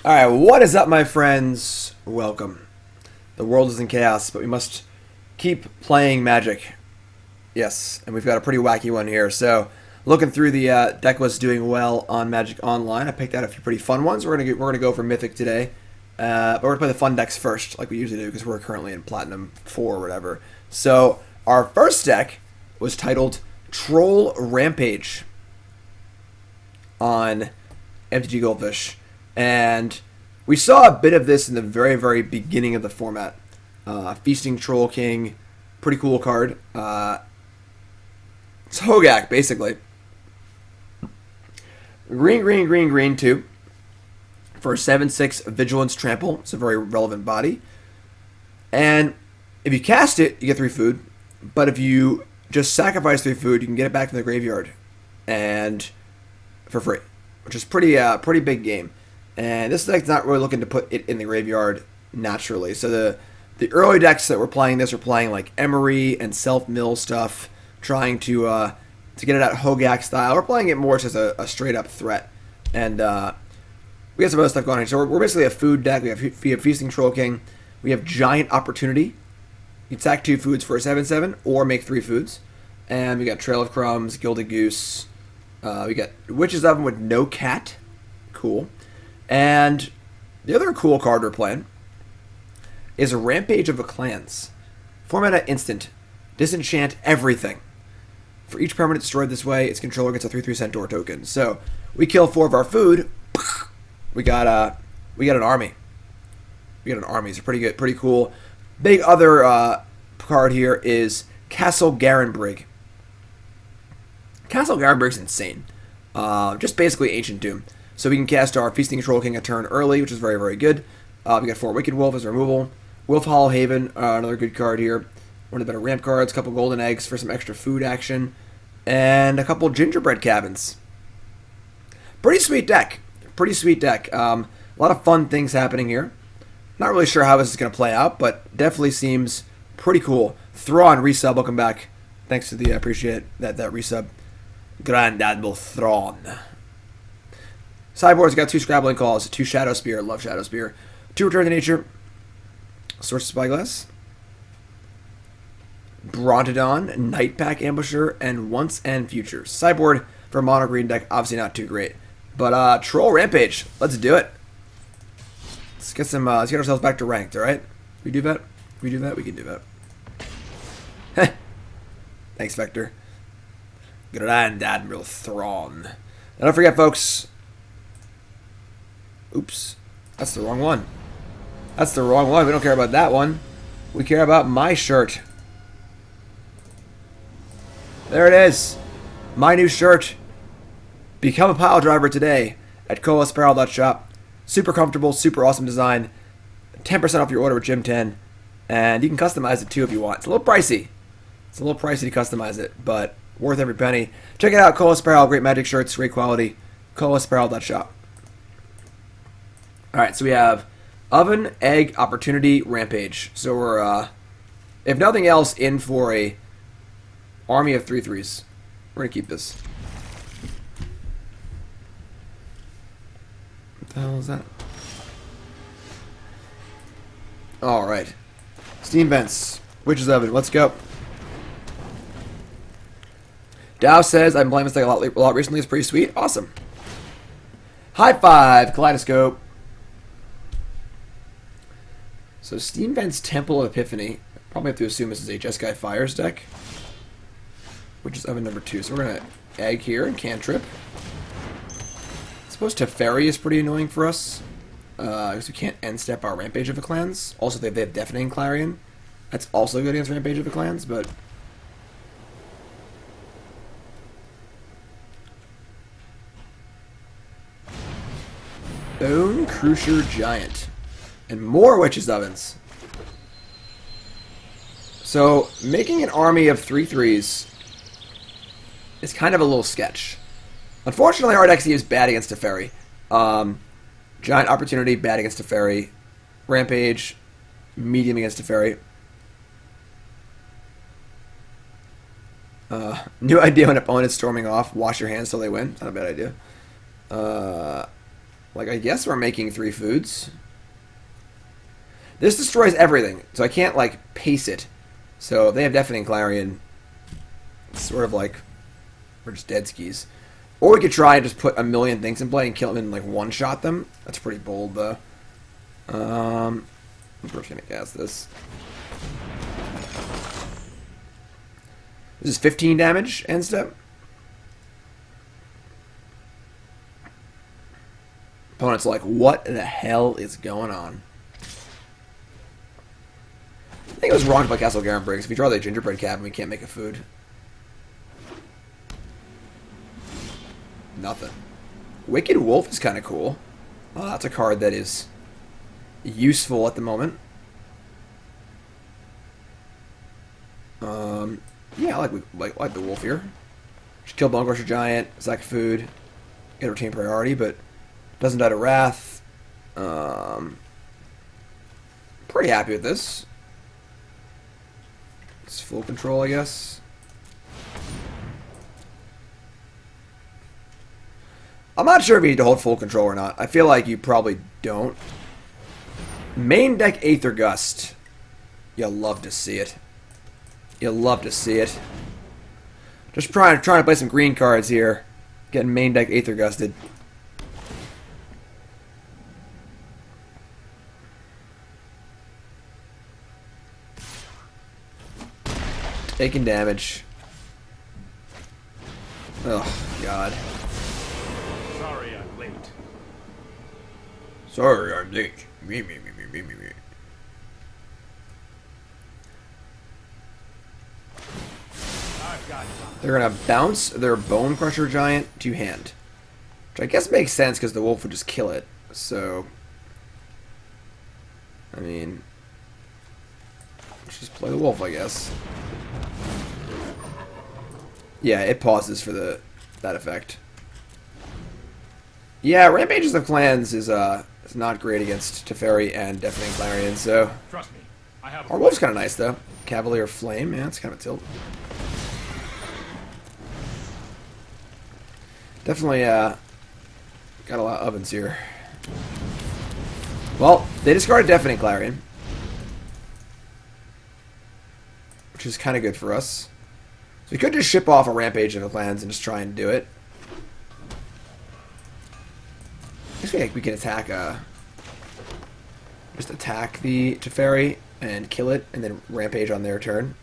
Alright, what is up, my friends? Welcome. The world is in chaos, but we must keep playing Magic. Yes, and we've got a pretty wacky one here. So, looking through the deck was doing well on Magic Online. I picked out a few pretty fun ones. We're gonna go for Mythic today, but we're gonna play the fun decks first, like we usually do, because we're currently in Platinum 4 or whatever. So, our first deck was titled Troll Rampage on MTG Goldfish. And we saw a bit of this in the very, very beginning of the format. Feasting Troll King, pretty cool card. It's Hogak, basically. Green, 2. For 7/6 Vigilance Trample. It's a very relevant body. And if you cast it, you get 3 food. But if you just sacrifice 3 food, you can get it back from the graveyard. And for free. Which is pretty big game. And this deck's not really looking to put it in the graveyard naturally. So the early decks that were playing this were playing like Emery and self-mill stuff, trying to get it out Hogak style. We're playing it more just as a straight-up threat. And we got some other stuff going on. So we're basically a food deck. We have Feasting Troll King. We have Giant Opportunity. You attack 2 foods for a 7/7 or make 3 foods. And we got Trail of Crumbs, Gilded Goose. We got Witch's Oven with no cat. Cool. And the other cool card we're playing is a Rampage of the Clans. 4-mana instant. Disenchant everything. For each permanent destroyed this way, its controller gets a 3/3 Centaur token. So we kill 4 of our food. We got an army. We got an army. It's pretty good, pretty cool. Big other card here is Castle Garenbrig. Castle Garenbrig's insane. Just basically Ancient Doom. So we can cast our Feasting Troll King a turn early, which is very, very good. We got 4 Wicked Wolf as removal. Wolfwillow Haven, another good card here. One of the better ramp cards, a couple golden eggs for some extra food action, and a couple Gingerbread Cabins. Pretty sweet deck. Pretty sweet deck. A lot of fun things happening here. Not really sure how this is going to play out, but definitely seems pretty cool. Thrawn resub, welcome back. Thanks to the, I appreciate that resub. Grand Admiral Thrawn. Sideboard's got 2 Scrabbling Claws, 2 Shadowspear, love Shadowspear, 2 Return to Nature, Sorcerous Spyglass, Brontodon, Nightpack Ambusher, and Once and Futures. Sideboard for a mono green deck, obviously not too great. But Troll Rampage, let's do it. Let's get ourselves back to ranked, alright? We do that? We do that? We can do that. Thanks, Vector. Grand Admiral Thrawn. And don't forget, folks. Oops. That's the wrong one. That's the wrong one. We don't care about that one. We care about my shirt. There it is. My new shirt. Become a pile driver today at colasapparel.shop. Super comfortable, super awesome design. 10% off your order with Gym 10. And you can customize it too if you want. It's a little pricey. It's a little pricey to customize it, but worth every penny. Check it out. Colas Apparel. Great magic shirts. Great quality. colasapparel.shop. Alright, so we have Oven, Egg, Opportunity, Rampage. So we're, if nothing else, in for a army of 3/3s. We're going to keep this. What the hell is that? Alright. Steam Vents. Witch's Oven. Let's go. Dow says, I've been playing this deck a lot recently. It's pretty sweet. Awesome. High five. Kaleidoscope. So Steam Vent's Temple of Epiphany. Probably have to assume this is a Jeskai Fires deck. Which is Oven number 2. So we're going to egg here and cantrip. I suppose Teferi is pretty annoying for us. Because we can't end step our Rampage of the Clans. Also, they have Deafening Clarion. That's also good against Rampage of the Clans, but... Bone Crusher Giant. And more Witch's Ovens. So, making an army of 3/3s is kind of a little sketch. Unfortunately, our deck is bad against Teferi. Giant Opportunity, bad against Teferi. Rampage, medium against Teferi. New idea when opponent's storming off. Wash your hands till they win. Not a bad idea. Like, I guess we're making 3 foods. This destroys everything, so I can't, like, pace it. So if they have Deafening Clarion, it's sort of like we're just dead skis. Or we could try and just put a million things in play and kill them and, like, one-shot them. That's pretty bold, though. I'm first gonna cast this. This is 15 damage, end step. Opponent's like, what the hell is going on? I think it was wrong to play Castle Garenbrig. If you draw the Gingerbread Cabin, we can't make a food. Nothing. Wicked Wolf is kind of cool. That's a card that is useful at the moment. Yeah, I like the wolf here. Just kill Bone Crusher Giant, sack food, get a retain priority, but doesn't die to Wrath. Pretty happy with this. It's full control, I guess. I'm not sure if you need to hold full control or not. I feel like you probably don't. Main deck Aether Gust. You'll love to see it. You'll love to see it. Just trying to play some green cards here. Getting main deck Aether Gusted. Taking damage. Oh, God. Sorry I'm late. Sorry I'm late. Me. I've got They're going to bounce their Bone Crusher Giant to hand. Which I guess makes sense because the wolf would just kill it. So, I mean, let's just play the wolf, I guess. Yeah, it pauses for that effect. Yeah, Rampages of Clans is not great against Teferi and Deafening Clarion, so... Trust me, I have Our wolf's kind of nice, though. Cavalier of Flame, yeah, it's kind of a tilt. Definitely, got a lot of ovens here. Well, they discarded Deafening Clarion. Which is kind of good for us. So we could just ship off a Rampage of the Clans and just try and do it. I guess we can attack, just attack the Teferi and kill it, and then Rampage on their turn.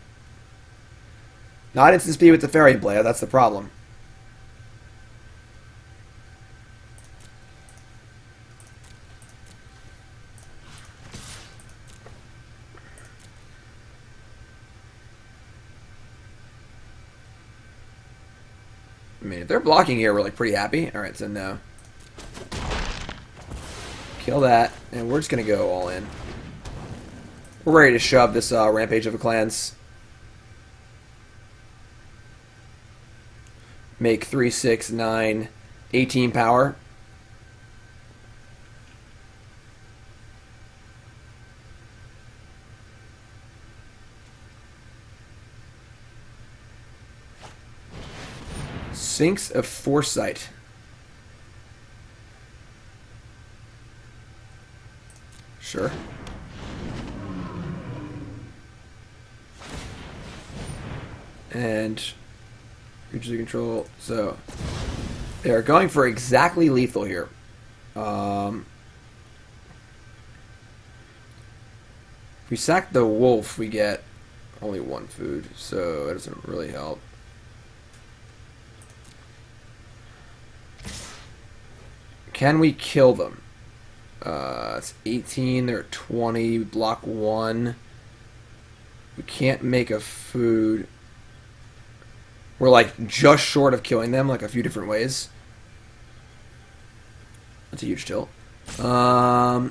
Not instant speed with Teferi in play, that's the problem. I mean, if they're blocking here, we're like pretty happy. Alright, so no. Kill that, and we're just gonna go all in. We're ready to shove this Rampage of the Clans. Make 3, 6, 9, 18 power. Sphinx of Foresight. Sure. And creature control. So they are going for exactly lethal here. If we sack the wolf, we get only 1 food, so it doesn't really help. Can we kill them? It's 18, they're 20, we block 1. We can't make a food. We're like just short of killing them, like a few different ways. That's a huge tilt. I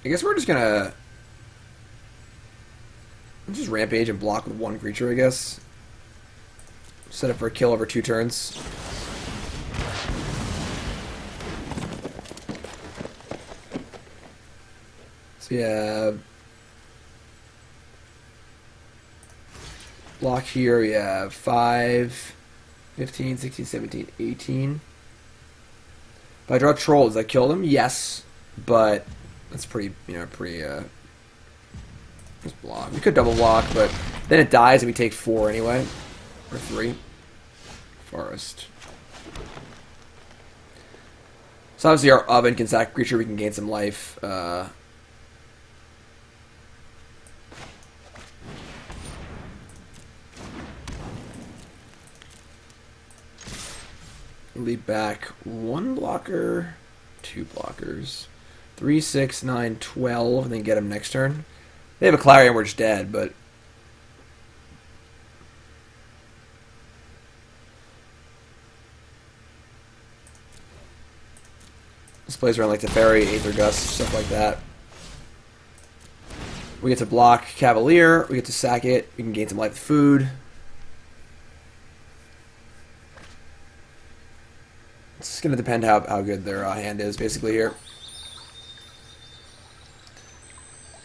guess we're just gonna just Rampage and block with 1 creature, I guess. Set up for a kill over 2 turns. So yeah. Block here, we have 5, 15, 16, 17, 18. If I draw Troll, does that kill them? Yes, but that's pretty, just block. We could double block, but then it dies and we take 4 anyway. Or 3. Forest. So obviously our oven can sack a creature, we can gain some life. Lead back 1 blocker, 2 blockers, 3, 6, 9, 12, and then get him next turn. They have a Clarion, we're just dead, but this plays around like Teferi, Aether Gust, stuff like that. We get to block Cavalier, we get to sack it, we can gain some life with food. It's going to depend how good their hand is, basically, here.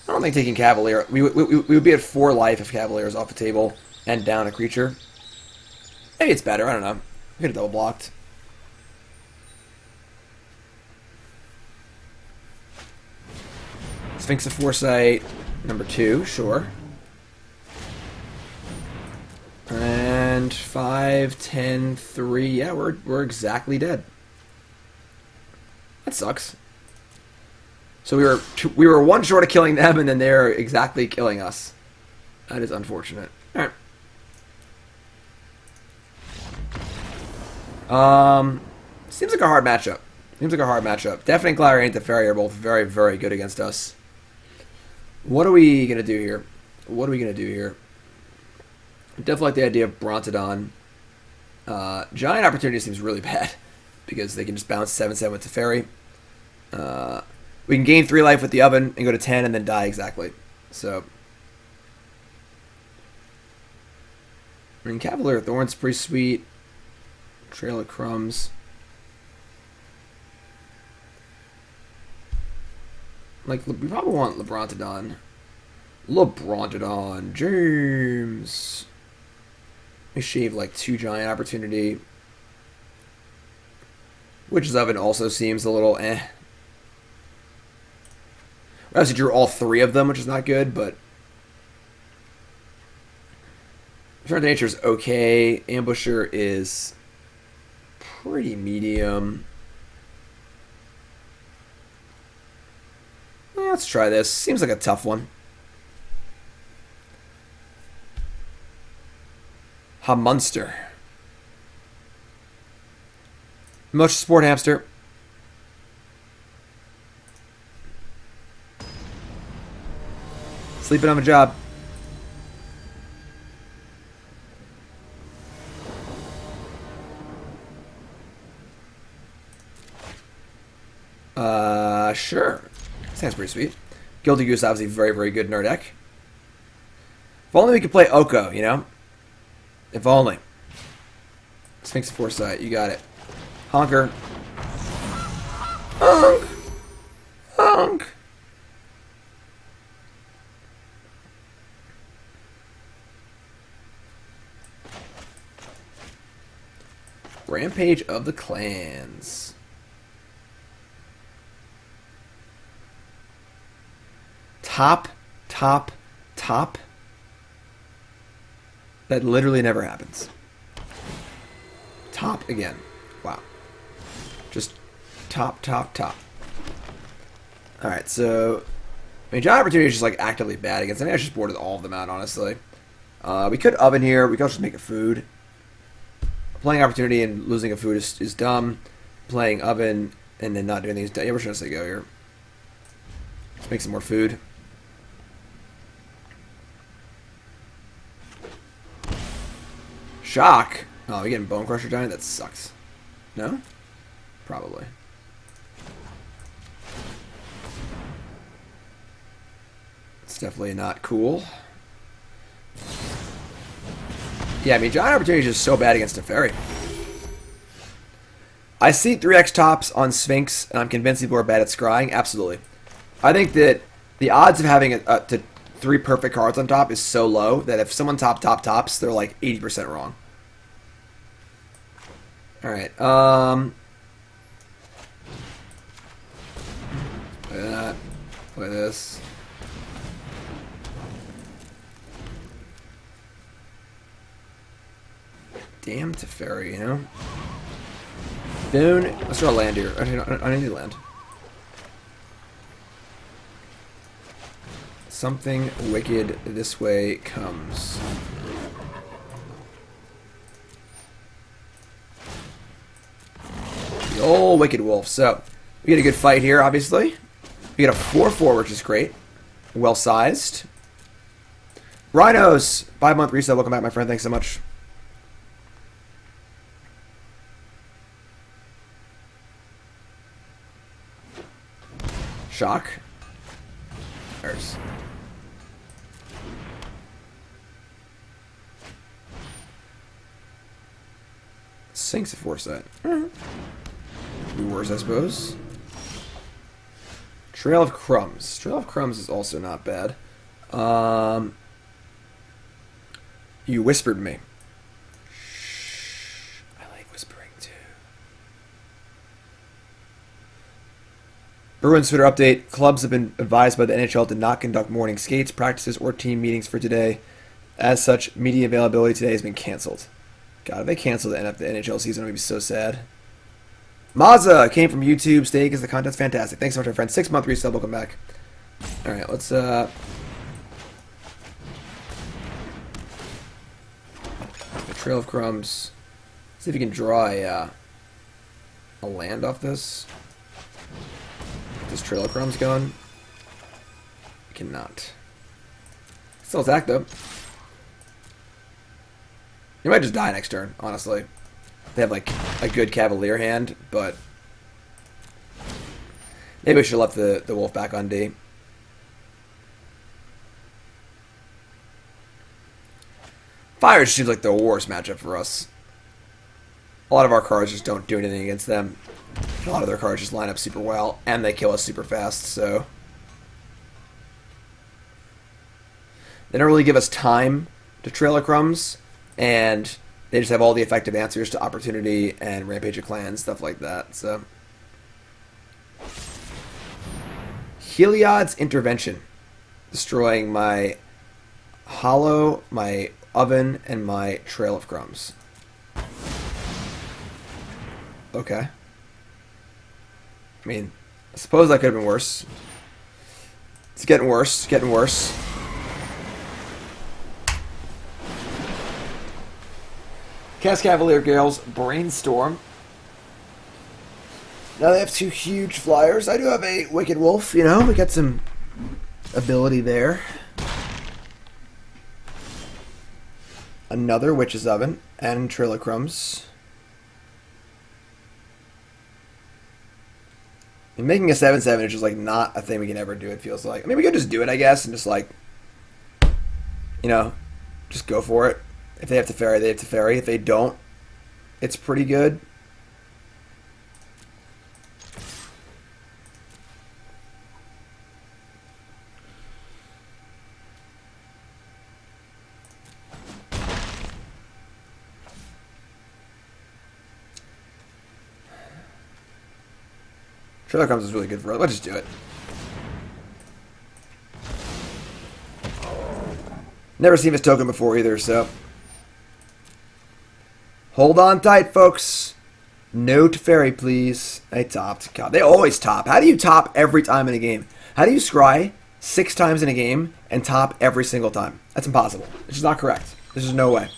I don't think taking Cavalier... We would be at 4 life if Cavalier is off the table and down a creature. Maybe it's better, I don't know. We could have double blocked. Sphinx of Foresight, number 2, sure. And 5, 10, 3. Yeah, we're exactly dead. That sucks. So we were 1 short of killing them, and then they're exactly killing us. That is unfortunate. All right. Seems like a hard matchup. Deafening Clarion and Teferi are both very, very good against us. What are we gonna do here? I definitely like the idea of Brontodon. Giant Opportunity seems really bad because they can just bounce 7/7 with Teferi. We can gain 3 life with the oven and go to 10 and then die exactly. So, I mean, Cavalier of Thorns is pretty sweet. Trail of Crumbs. Like, we probably want LeBrontodon. James. We shave like 2 Giant Opportunity. Witch's Oven also seems a little eh. We obviously drew all 3 of them, which is not good, but Return to Nature is okay. Ambusher is pretty medium. Let's try this. Seems like a tough one. Munster. Much Sport Hamster. Sleeping on a job. Sure. Sounds pretty sweet. Gilded Goose obviously very, very good in our deck. If only we could play Oko, you know? If only. Sphinx of Foresight, you got it. Honker. Honk. Honk. Rampage of the Clans. Top. That literally never happens. Top again. Wow. Just top. Alright, so I mean, Giant Opportunity is just like actively bad against. I think I just boarded all of them out, honestly. We could oven here. We could also just make a food. Playing Opportunity and losing a food is dumb. Playing oven and then not doing things. Yeah, we're trying to say go here. Let's make some more food. Shock. Oh, we getting Bone Crusher Giant? That sucks. No? Probably. It's definitely not cool. Yeah, I mean, Giant Opportunity is just so bad against Teferi. I see 3x tops on Sphinx, and I'm convinced people are bad at scrying. Absolutely. I think that the odds of having to 3 perfect cards on top is so low that if someone tops, they're like 80% wrong. Alright, play that. Play this. Damn Teferi, you know? Boone. Let's draw land here. I need land. Something wicked this way comes. The old Wicked Wolf. So, we get a good fight here, obviously. We get a 4-4, which is great. Well-sized. Rhinos! 5-month reset. Welcome back, my friend. Thanks so much. Shock. There's. Sinks of Foresight. Be worse, I suppose. Trail of Crumbs. Trail of Crumbs is also not bad. You whispered me. Shh. I like whispering too. Bruins Twitter update. Clubs have been advised by the NHL to not conduct morning skates, practices, or team meetings for today. As such, media availability today has been canceled. God, if they cancel the NHL season, I'm going to be so sad. Mazza came from YouTube. Stay because the content's fantastic. Thanks so much, my friend. 6-month resub. Welcome back. Alright, let's the Trail of Crumbs. See if you can draw a land off this. Get this Trail of Crumbs going. You cannot. Still attack though. You might just die next turn, honestly. They have like a good Cavalier hand, but maybe we should have left the wolf back on D. Fire seems like the worst matchup for us. A lot of our cards just don't do anything against them. A lot of their cards just line up super well, and they kill us super fast, so they don't really give us time to Trail of Crumbs, and they just have all the effective answers to Opportunity and Rampage of Clans, stuff like that. So, Heliod's Intervention, destroying my Hollow, my Oven, and my Trail of Crumbs. Okay. I mean, I suppose that could have been worse. It's getting worse. It's getting worse. Cast Cavalier Gales, Brainstorm. Now they have 2 huge flyers. I do have a Wicked Wolf, you know. We got some ability there. Another Witch's Oven and Trail of Crumbs. And making a 7/7 is just like not a thing we can ever do, it feels like. I mean, we could just do it, I guess, and just like, you know, just go for it. If they have Teferi, they have Teferi. If they don't, it's pretty good. Trail of Crumbs is really good for us. Let's just do it. Never seen this token before either, so hold on tight, folks. No Teferi, please. I topped. God, they always top. How do you top every time in a game? How do you scry 6 times in a game and top every single time? That's impossible. It's just not correct. There's just no way.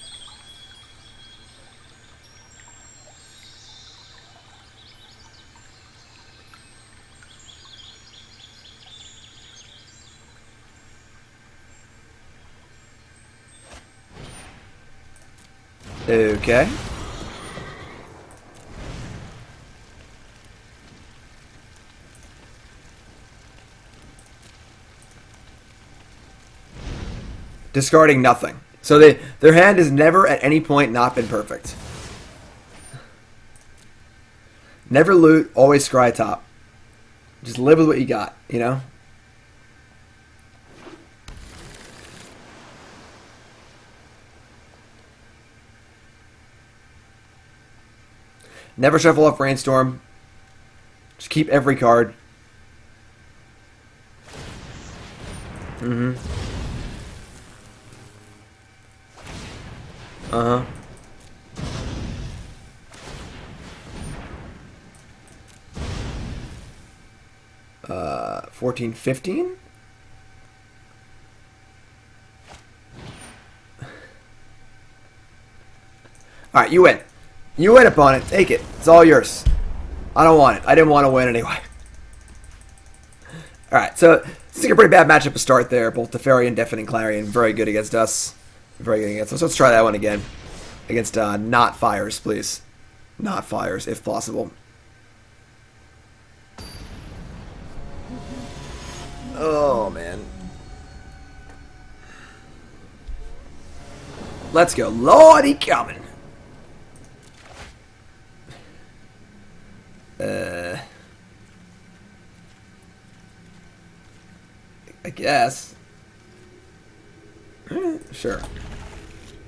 Okay. Discarding nothing. So their hand has never at any point not been perfect. Never loot, always scry top. Just live with what you got, you know? Never shuffle off Brainstorm. Just keep every card. Uh-huh. 14, 15? Alright, you win. You win, opponent. Take it. It's all yours. I don't want it. I didn't want to win anyway. Alright, so this is a pretty bad matchup to start there. Both Teferi and Deafening Clarion. Very good against us. Very good against us. Let's try that one again. Against not fires, please. Not fires, if possible. Oh, man. Let's go. Lordy coming. I guess. Sure.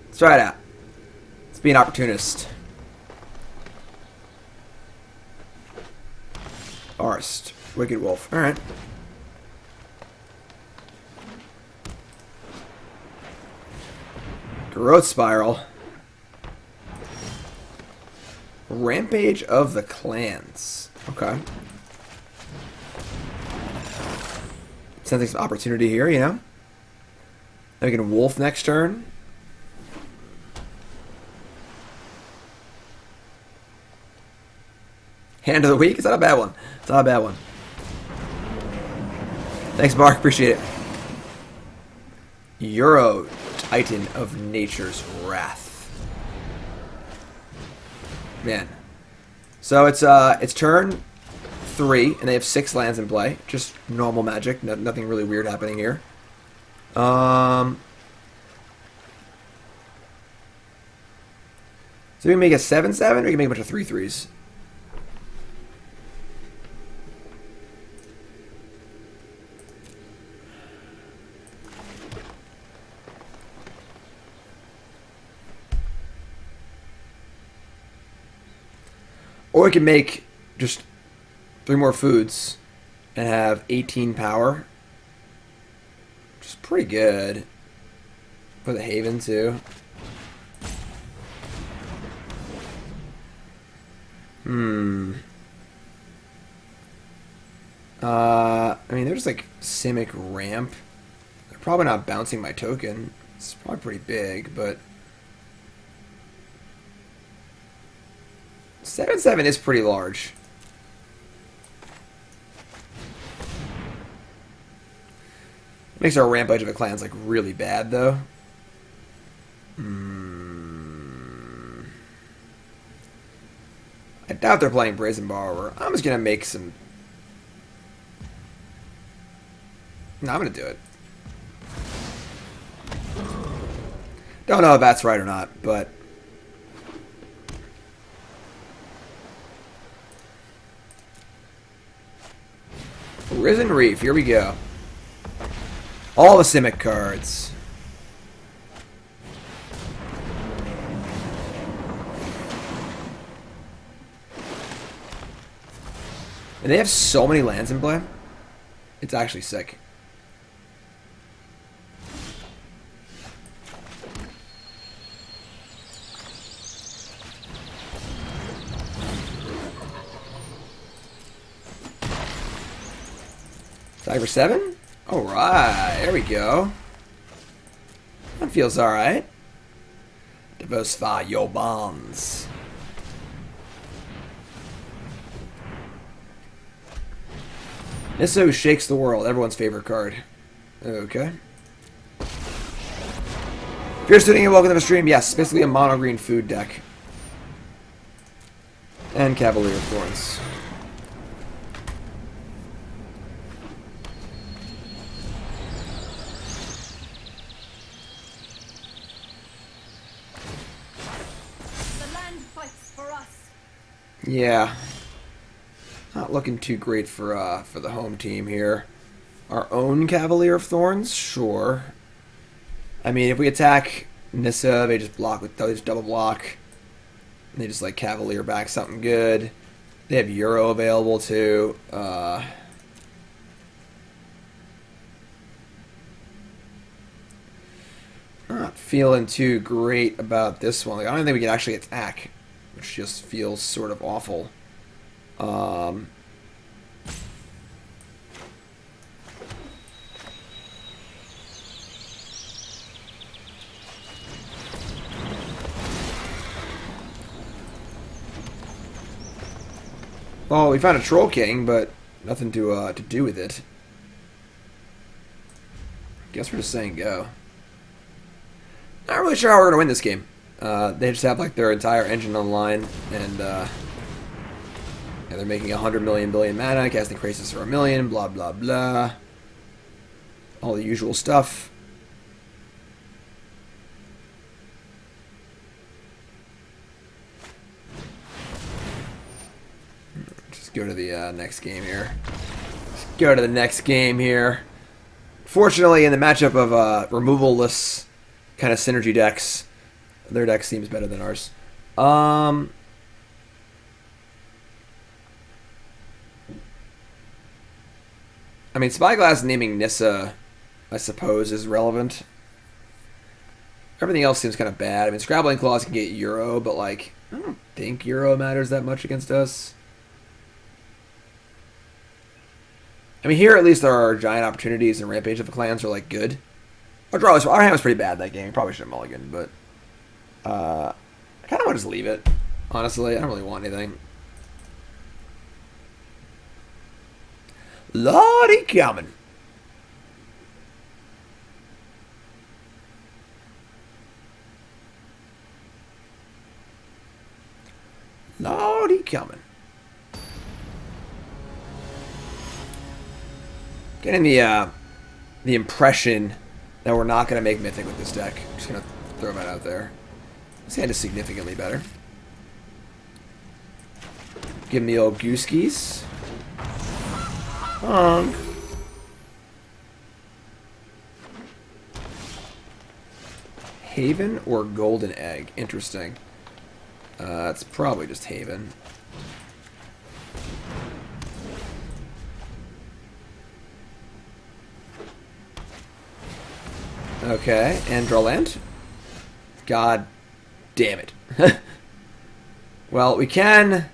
Let's try it out. Let's be an opportunist. Arst. Wicked Wolf. Alright. Growth Spiral. Rampage of the Clans. Okay. Sensing some opportunity here, you know? Now we can Wolf next turn. Hand of the Week? It's not a bad one. It's not a bad one. Thanks, Mark. Appreciate it. Euro Titan of Nature's Wrath. Man. So it's turn 3, and they have 6 lands in play. Just normal Magic. Nothing really weird happening here. So we can make a 7/7, or we can make a bunch of 3/3s. Or we can make just 3 more foods and have 18 power. Which is pretty good. For the Haven, too. I mean, there's like Simic Ramp. They're probably not bouncing my token. It's probably pretty big, but 7/7 is pretty large. Makes our Rampage of the Clans like really bad though. I doubt they're playing Brazen Borrower. I'm just gonna make some. No, I'm gonna do it. Don't know if that's right or not, but Risen Reef, here we go. All the Simic cards. And they have so many lands in play. It's actually sick. Cyber 7? Alright, there we go. That feels alright. Diversify your bonds. Nissa who shakes the world, everyone's favorite card. Okay. If you're tuning in, welcome to the stream. Yes, basically a mono green food deck. And Cavalier of Thorns. Yeah, not looking too great for the home team here. Our own Cavalier of Thorns, sure. I mean, if we attack Nissa, they just block with double block. They just like Cavalier back something good. They have Euro available too. Not feeling too great about this one. Like, I don't think we can actually attack, which just feels sort of awful. Well, we found a Troll King, but nothing to do with it. Guess we're just saying go. Not really sure how we're going to win this game. They just have like their entire engine online, and they're making 100 million billion mana, casting Crisis for 1 million, blah blah blah. All the usual stuff. Just go to the next game here. Let's go to the next game here. Fortunately, in the matchup of removal-less kind of synergy decks, their deck seems better than ours. I mean, Spyglass naming Nissa, I suppose, is relevant. Everything else seems kind of bad. I mean, Scrabbling Claws can get Euro, but, like, I don't think Euro matters that much against us. I mean, here at least there are giant opportunities, and Rampage of the Clans are, like, good. Our hand was pretty bad that game. Probably should have mulliganed, but I kind of want to just leave it, honestly. I don't really want anything. Lordy coming. Lordy coming. Getting the impression that we're not going to make Mythic with this deck. I'm just going to throw that out there. This hand is significantly better. Give me the old Gooskies. Haven or Golden Egg? Interesting. It's probably just Haven. Okay, and draw land. God damn it. Well, we can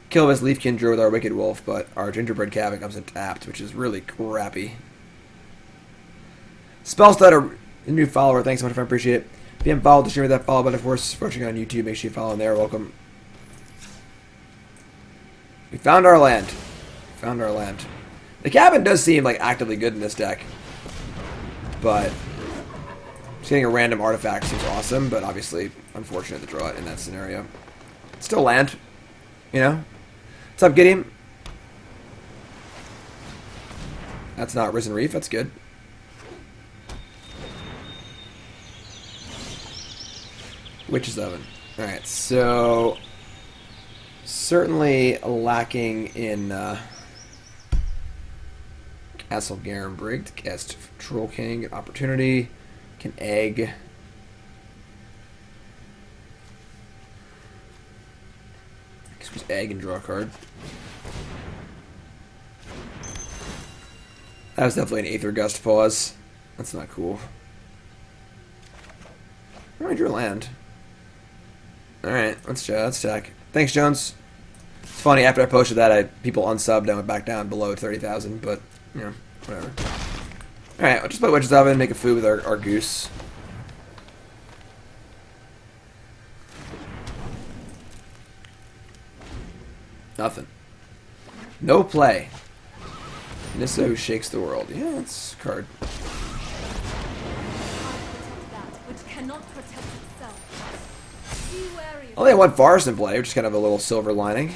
kill this Leaf Kindred with our Wicked Wolf, but our Gingerbread Cabin comes in tapped, which is really crappy. Spellstutter, a new follower. Thanks so much, I appreciate it. If you haven't followed the stream with that follow button, of course, watching on YouTube, make sure you follow in there. Welcome. We found our land. Found our land. The cabin does seem like actively good in this deck, but just getting a random artifact seems awesome, but obviously unfortunate to draw it in that scenario. Still land, you know? What's up, Gideon? That's not Risen Reef, that's good. Witch's Oven. Alright, so certainly lacking in Castle Garenbrig to cast Troll King, an opportunity. Can egg. Just egg and draw a card. That was definitely an Aether Gust pause. That's not cool. Oh, I drew a land. Alright, let's check. Thanks, Jones. It's funny, after I posted that, people unsubbed and went back down below 30,000, but, you know, whatever. Alright, I'll just play Witch's Oven, make a food with our goose. Nothing. No play. Nissa who shakes the world. Yeah, that's a card. Only had one forest in play, which is kind of a little silver lining.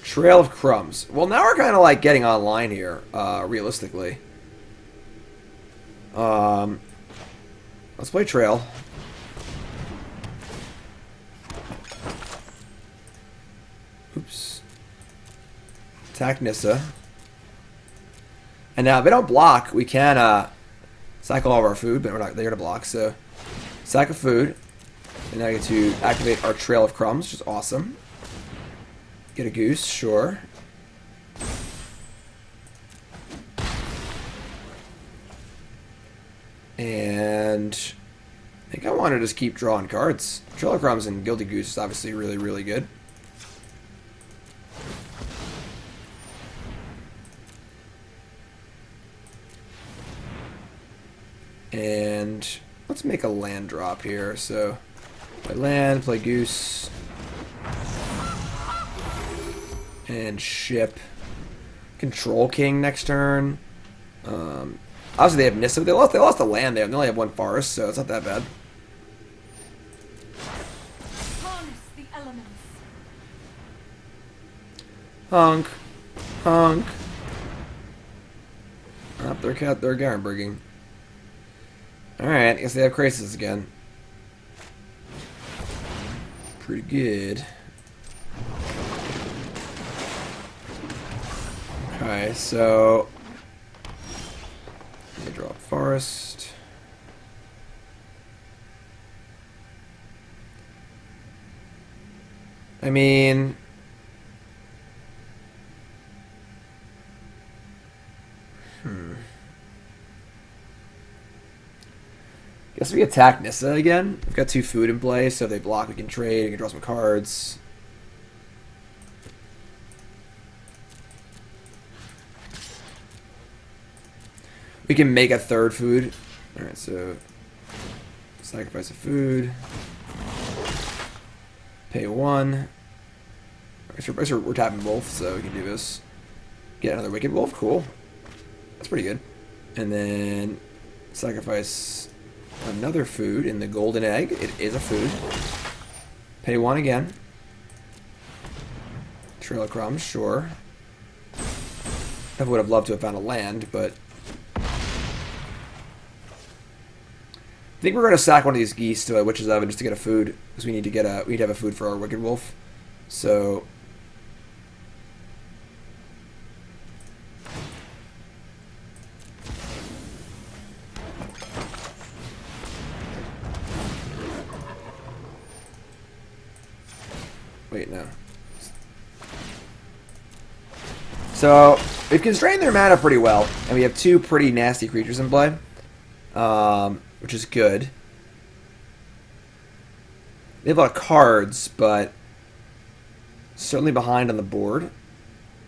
Trail of Crumbs. Well, now we're kind of like getting online here, realistically. Let's play Trail. Oops. Attack Nissa. And now if they don't block, we can Sack all of our food, but they're going to block, so sack of food. And now I get to activate our Trail of Crumbs, which is awesome. Get a goose, sure. And I think I want to just keep drawing cards. Trail of Crumbs and Gilded Goose is obviously really, really good. And let's make a land drop here. So, play land, play Goose. And ship. Control King next turn. Obviously they have Nissa. They lost the land there. They only have one forest, so it's not that bad. Harness the elements. Honk. Honk. Oh, they're Garenbrigging. Alright, I guess they have Crisis again. Pretty good. Okay, so let me draw a forest. I mean, guess we attack Nissa again. We've got 2 food in play, so if they block, we can trade. We can draw some cards. We can make a 3rd food. Alright, so sacrifice a food. Pay 1. We're tapping Wolf, so we can do this. Get another Wicked Wolf, cool. That's pretty good. And then sacrifice another food in the golden egg. It is a food. Pay 1 again. Trail of Crumbs, sure. I would have loved to have found a land, but I think we're going to sack one of these geese to a Witch's Oven just to get a food, because we need to have a food for our Wicked Wolf. So wait, no. So we've constrained their mana pretty well, and we have 2 pretty nasty creatures in play. Which is good. They have a lot of cards, but certainly behind on the board.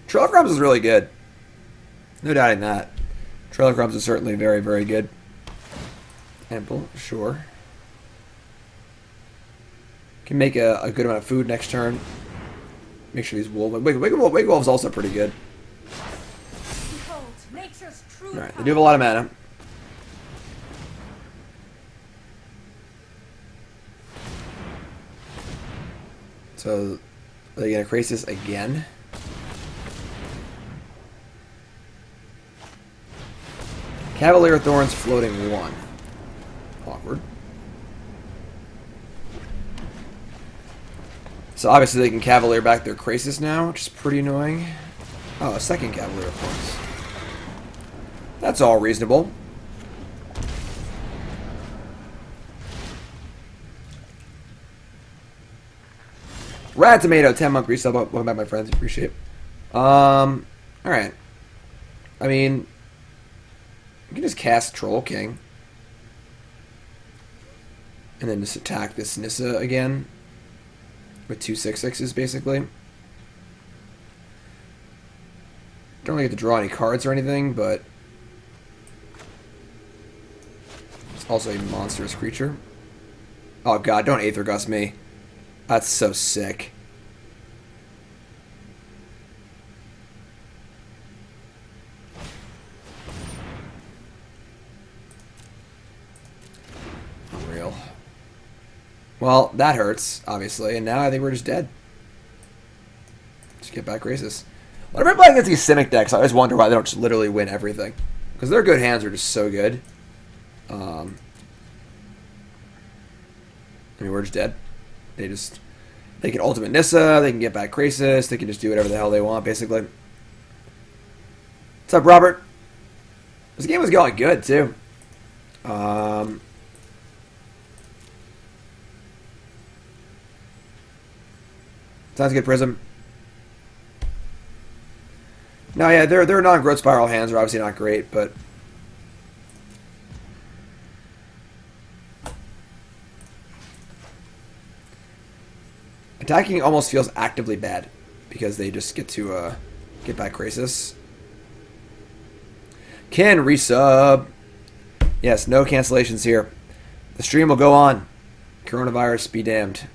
Trail of Crumbs is really good. No doubting that. Trail of Crumbs is certainly very, very good. Ample, sure. Can make a good amount of food next turn. Make sure these Wicked Wolf's also pretty good. Alright, they do have a lot of mana. So, are they going to Crisis again? Cavalier of Thorns floating 1. Awkward. So obviously they can Cavalier back their Crisis now, which is pretty annoying. Oh, a second Cavalier of Thorns. That's all reasonable. Rad Tomato, 10-month resub. Welcome back, my friends. Appreciate it. Alright. I mean, you can just cast Troll King. And then just attack this Nissa again. With 2 6/6s, basically. Don't really get to draw any cards or anything, but it's also a monstrous creature. Oh god, don't Aether Gust me. That's so sick. Unreal. Well, that hurts, obviously, and now I think we're just dead. Just get back Crisis. Whenever I play against these Simic decks, I always wonder why they don't just literally win everything. Because their good hands are just so good. I mean, we're just dead. They can Ultimate Nissa, they can get back Crisis, they can just do whatever the hell they want, basically. What's up, Robert? This game was going good, too. Sounds good, Prism. No, yeah, their non-growth spiral hands are obviously not great, but attacking almost feels actively bad because they just get to get by Krasis. Can resub. Yes, no cancellations here. The stream will go on. Coronavirus be damned.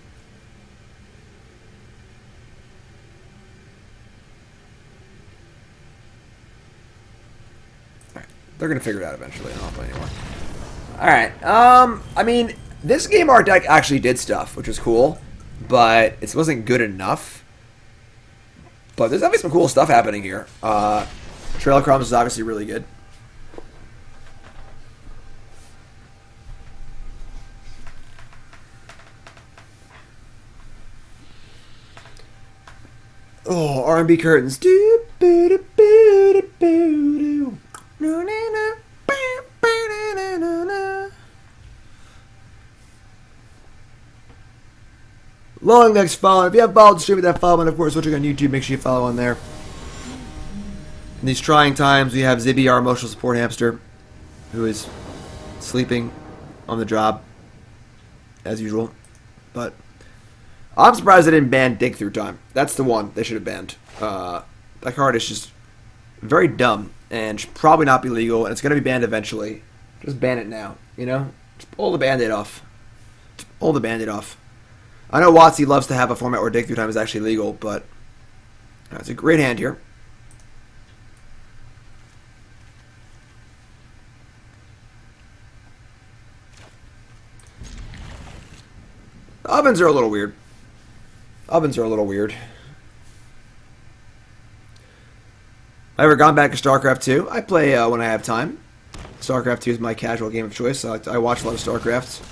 Alright, they're going to figure it out eventually. I don't play anymore. Alright, I mean, this game art deck actually did stuff, which was cool, but it wasn't good enough. But there's definitely some cool stuff happening here. Trail of Crumbs is obviously really good. Oh, R&B curtains. Long next follow. If you haven't followed the stream with that follow, and of course watching on YouTube, make sure you follow on there. In these trying times, we have Zibby, our emotional support hamster, who is sleeping on the job, as usual. But I'm surprised they didn't ban Dig Through Time. That's the one they should have banned. That card is just very dumb and should probably not be legal, and it's going to be banned eventually. Just ban it now, you know? Just pull the Band-Aid off. Just pull the Band-Aid off. I know WotC loves to have a format where Dig Through Time is actually legal, but it's a great hand here. The ovens are a little weird. Ovens are a little weird. I ever gone back to StarCraft 2? I play when I have time. StarCraft 2 is my casual game of choice. I watch a lot of StarCraft.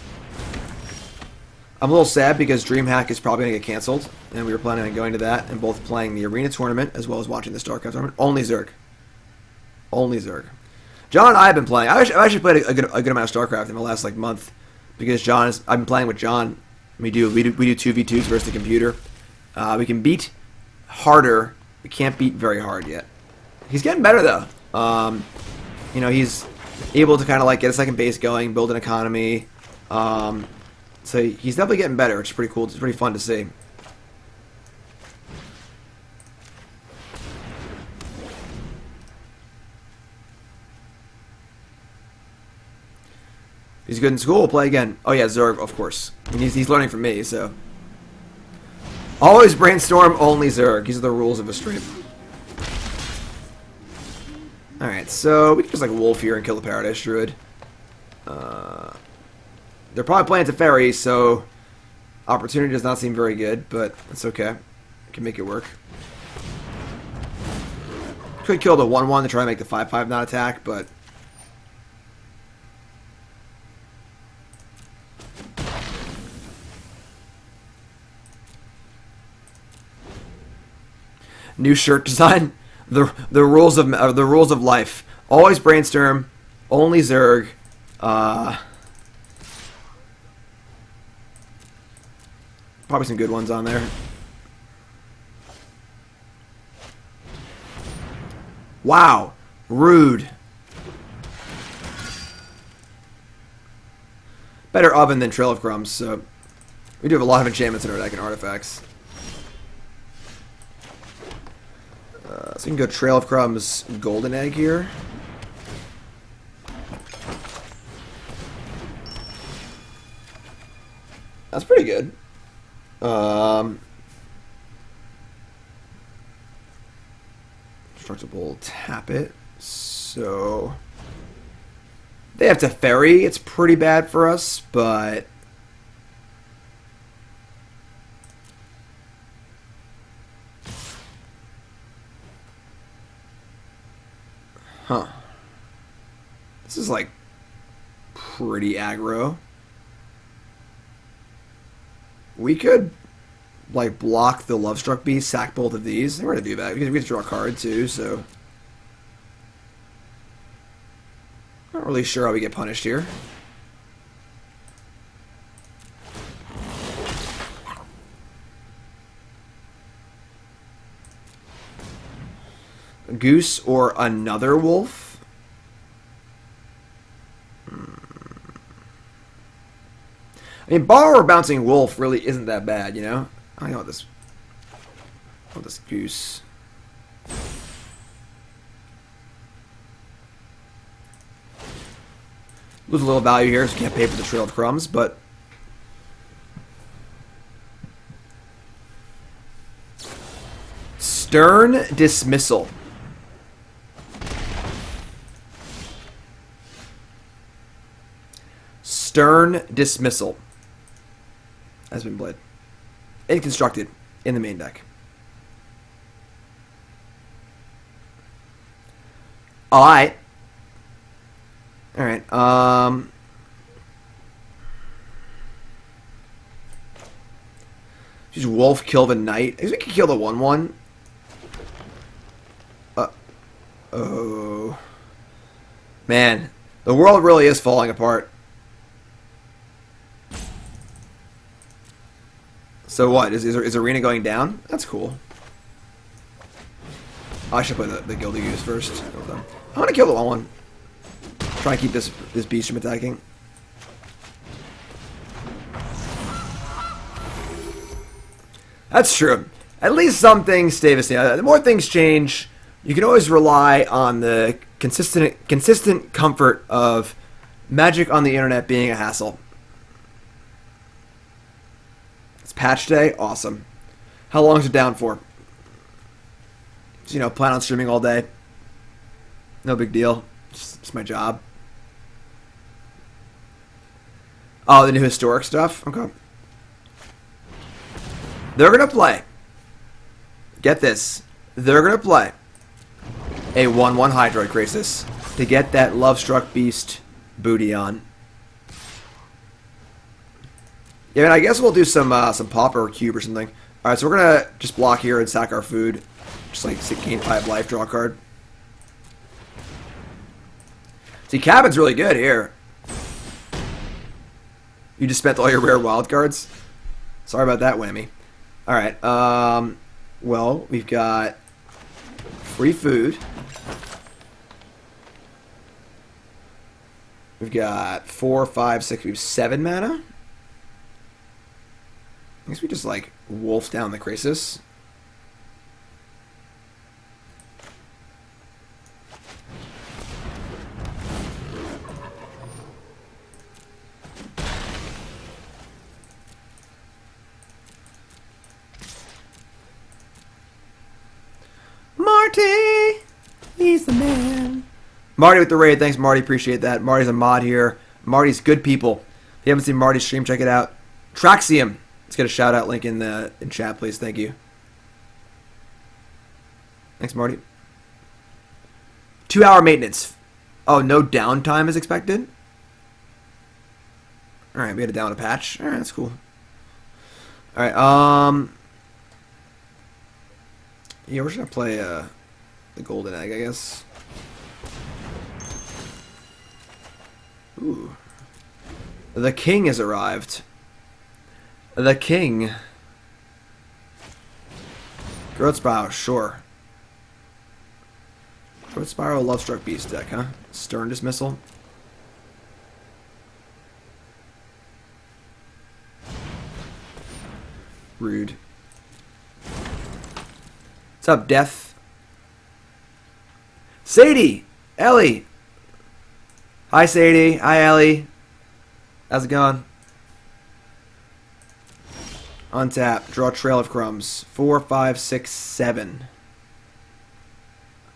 I'm a little sad because DreamHack is probably going to get canceled, and we were planning on going to that and both playing the Arena tournament as well as watching the StarCraft tournament. Only Zerg. Only Zerg. John and I have been playing. I've actually played a good amount of StarCraft in the last month because I've been playing with John. We do 2v2s versus the computer. We can beat harder. We can't beat very hard yet. He's getting better though. You know, he's able to kind of get a second base going, build an economy. So he's definitely getting better, which is pretty cool. It's pretty fun to see. He's good in school. We'll play again. Oh yeah, Zerg, of course. And he's learning from me, so. Always brainstorm, only Zerg. These are the rules of a stream. Alright, so we can just Wolf here and kill the Paradise Druid. They're probably playing Teferi, so opportunity does not seem very good, but it's okay. We can make it work. Could kill the 1-1 to try and make the 5-5 not attack, but new shirt design. The rules of life. Always brainstorm. Only Zerg. Probably some good ones on there. Wow. Rude. Better oven than Trail of Crumbs, so we do have a lot of enchantments in our deck and artifacts. So we can go Trail of Crumbs, Golden Egg here. That's pretty good. Destructible, tap it. So they have Teferi. It's pretty bad for us, but huh. This is pretty aggro. We could block the Lovestruck Beast, sack both of these. We're gonna do that. We can draw a card too, so Not really sure how we get punished here. A goose or another wolf? I mean, bar or bouncing wolf really isn't that bad, you know? I want this. I want this goose. Lose a little value here, so can't pay for the Trail of Crumbs, but Stern Dismissal. Stern Dismissal has been played and constructed in the main deck. Alright. Alright, just wolf kill the knight. I guess we can kill the 1/1. Oh. Man, the world really is falling apart. So what? Is Arena going down? That's cool. Oh, I should play the Gilded Goose first. I want to kill the 1/1. Try and keep this beast from attacking. That's true. At least some things stay the same. The more things change, you can always rely on the consistent comfort of Magic on the internet being a hassle. It's patch day. Awesome. How long is it down for? So, plan on streaming all day. No big deal. It's my job. Oh, the new historic stuff? Okay. They're going to play. Get this. They're going to play a 1/1 Hydroid Crisis to get that Lovestruck Beast booty on. Yeah, and I guess we'll do some Pauper or Cube or something. Alright, so we're going to just block here and sack our food. Just like gain 5 life, draw a card. See, Cabin's really good here. You just spent all your rare wild cards? Sorry about that, whammy. Alright, well, we've got free food. We've got 4, 5, 6, we have 7 mana. I guess we just, wolf down the Crisis. Marty! He's the man. Marty with the raid. Thanks, Marty. Appreciate that. Marty's a mod here. Marty's good people. If you haven't seen Marty's stream, check it out. Traxium. Let's get a shout-out link in chat, please. Thank you. Thanks, Marty. 2-hour maintenance. Oh, no downtime is expected? Alright, we had to down a patch. Alright, that's cool. Alright, yeah, we're just gonna play the Golden Egg, I guess. Ooh. The King has arrived. The King. Growth Spiral, sure. Growth Spiral, Lovestruck Beast deck, huh? Stern Dismissal. Rude. What's up, Death? Sadie! Ellie! Hi, Sadie. Hi, Ellie. How's it going? Untap. Draw Trail of Crumbs. 4, 5, 6, 7.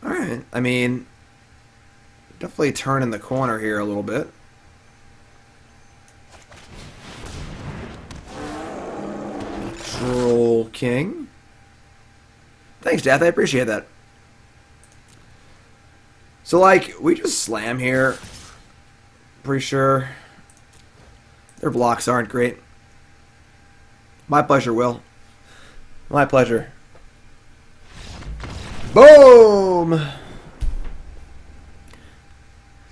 Alright. I mean, definitely turning the corner here a little bit. Troll King. Thanks, Death. I appreciate that. So, we just slam here. Pretty sure. Their blocks aren't great. My pleasure, Will. My pleasure. Boom!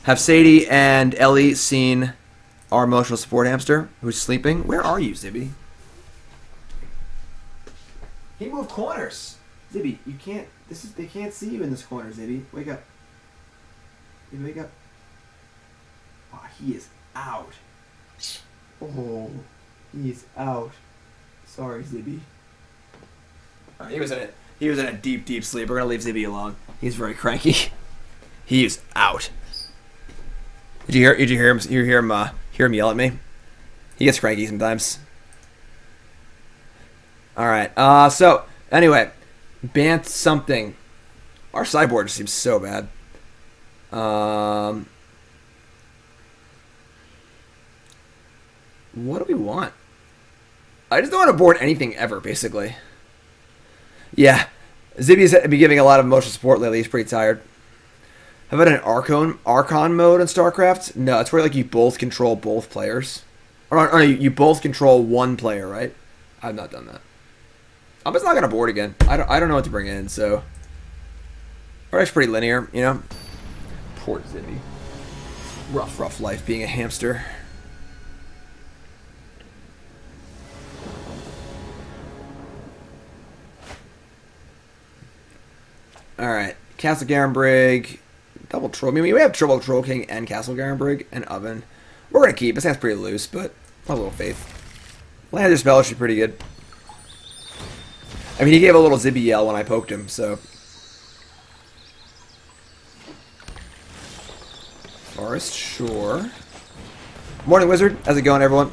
Have Sadie and Ellie seen our emotional support hamster who's sleeping? Where are you, Zibby? He moved corners. Zibby, you can't. They can't see you in this corner, Zibby. Wake up. Zibby, wake up. Oh, he is out. Oh, he's out. Sorry, Zibby. He was in a deep, deep sleep. We're gonna leave Zibby alone. He's very cranky. He is out. Did you hear him? You hear him yell at me? He gets cranky sometimes. All right. So anyway, Bant something. Our sideboard just seems so bad. What do we want? I just don't want to board anything ever, basically. Yeah, Zibby's been giving a lot of emotional support lately. He's pretty tired. How about an Archon mode in StarCraft? No, it's where like you both control both players. Or no, you both control one player, right? I've not done that. I'm just not gonna board again. I don't know what to bring in, so. Or it's pretty linear, you know. Poor Zibby. Rough life being a hamster. Alright, Castle Garenbrig, double Troll. I mean, we have Triple Troll King and Castle Garenbrig and Oven. We're going to keep. This sounds pretty loose, but a little faith. Landed spell should be pretty good. I mean, he gave a little Zibby yell when I poked him, so. Forest, sure. Morning, Wizard. How's it going, everyone?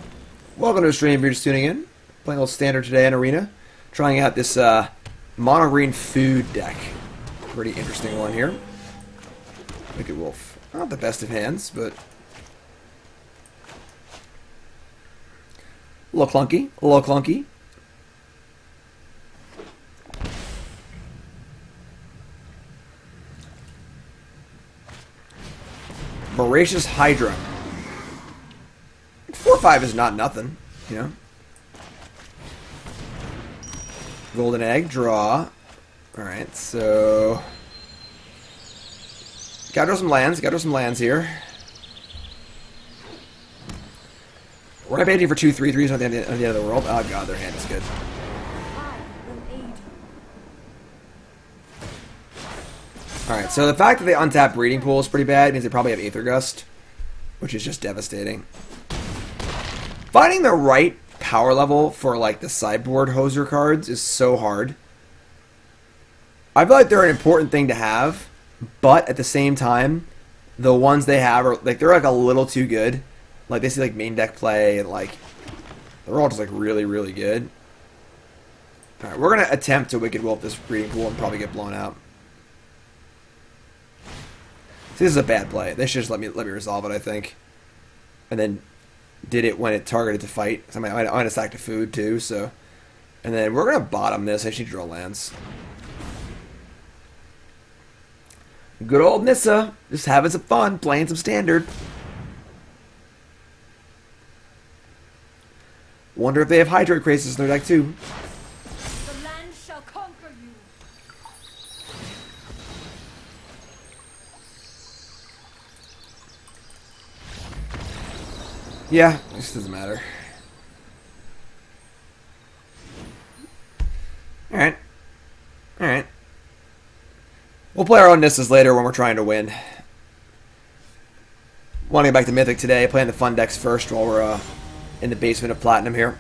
Welcome to the stream if you're just tuning in. Playing a little Standard today in Arena. Trying out this mono green food deck. Pretty interesting one here. Wicked Wolf. Not the best of hands, but a little clunky. A little clunky. Voracious Hydra. 4/5 is not nothing, you know. Golden Egg, draw. Alright, so gotta draw some lands here. Rampaging for 2 3/3s on the end of the world. Oh god, their hand is good. Alright, so the fact that they untap Breeding Pool is pretty bad means they probably have Aether Gust, which is just devastating. Finding the right power level for like the sideboard hoser cards is so hard. I feel like they're an important thing to have, but at the same time, the ones they have are like they're like a little too good. Like they see like main deck play and like they're all just like really, really good. Alright, we're gonna attempt to Wicked Wolf this Breeding Pool and probably get blown out. See, this is a bad play. They should just let me resolve it, I think. And then did it when it targeted to fight. So I might have sacked a food too, so. And then we're gonna bottom this. I should draw lands. Good old Nissa, just having some fun, playing some Standard. Wonder if they have Hydroid Crisis in their deck too. The land shall conquer you. Yeah, this doesn't matter. Alright. Alright. We'll play our own Nissas later when we're trying to win. Want to get back to Mythic today, playing the fun decks first while we're in the basement of Platinum here.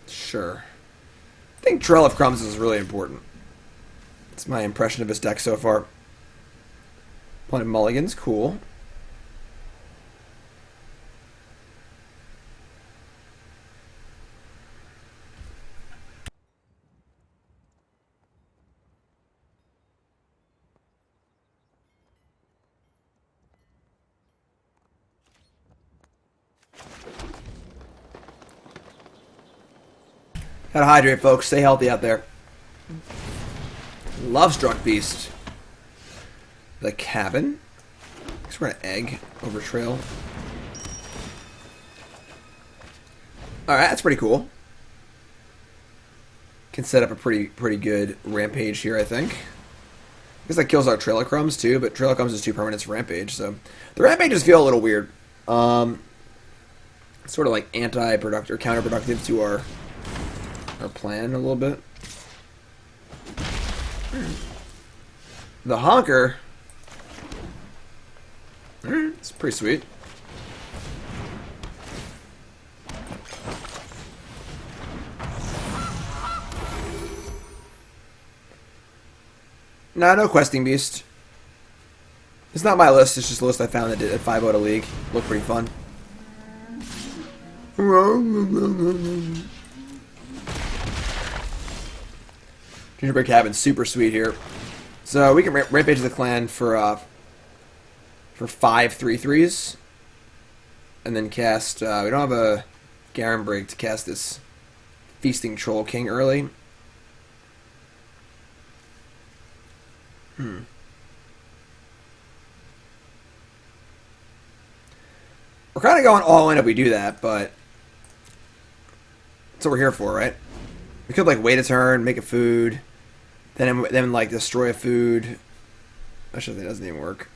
Sure. I think Trail of Crumbs is really important. That's my impression of his deck so far. Playing Mulligans, cool. Gotta hydrate, folks. Stay healthy out there. Lovestruck Beast. The Cabin. I guess we're gonna egg over Trail. Alright, that's pretty cool. can set up a pretty good Rampage here, I think. I guess that kills our Trail of Crumbs too, but Trail of Crumbs is 2 permanents for Rampage, so the Rampages feel a little weird. Sort of like anti-productive or counterproductive to our plan a little bit. The Honker, it's pretty sweet. Nah, no Questing Beast. It's not my list, it's just a list I found that did at 5 out of League. Looked pretty fun. Gingerbread Cabin, super sweet here. So we can Rampage the clan for 5 3/3s. And then cast, we don't have a Garenbrig to cast this Feasting Troll King early. We're kind of going all in if we do that, but that's what we're here for, right? We could like wait a turn, make a food, then like destroy a food. Actually, that doesn't even work.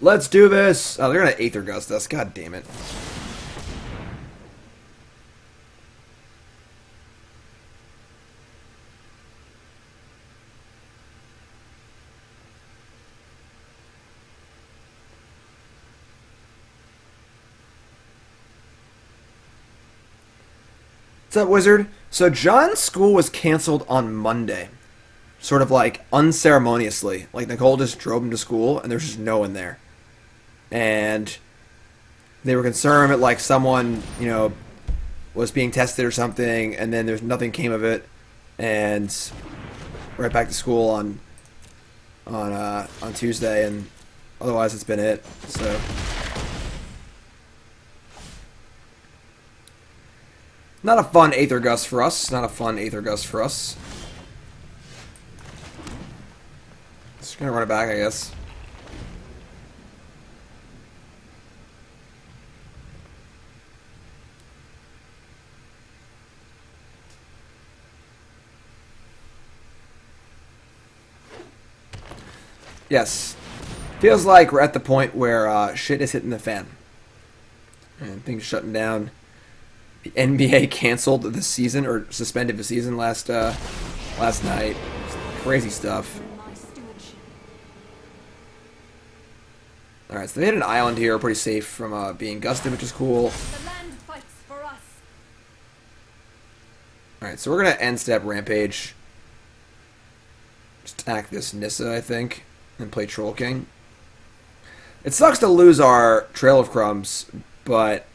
Let's do this! Oh, they're gonna Aether Gust us. God damn it. What's up, Wizard? So John's school was canceled on Monday. Sort of like unceremoniously. Like Nicole just drove him to school and there's just no one there. And they were concerned that like someone, you know, was being tested or something, and then there's nothing came of it, and right back to school on Tuesday, and otherwise it's been it. So not a fun Aether Gust for us. Not a fun Aether Gust for us. Just gonna run it back, I guess. Yes. Feels like we're at the point where shit is hitting the fan. And things shutting down. The NBA canceled the season, or suspended the season last night. Crazy stuff. Alright, so they hit an island here, pretty safe from being gusted, which is cool. The land fights for us. Alright, so we're going to end step Rampage. Just attack this Nissa, I think. And play Troll King. It sucks to lose our Trail of Crumbs, but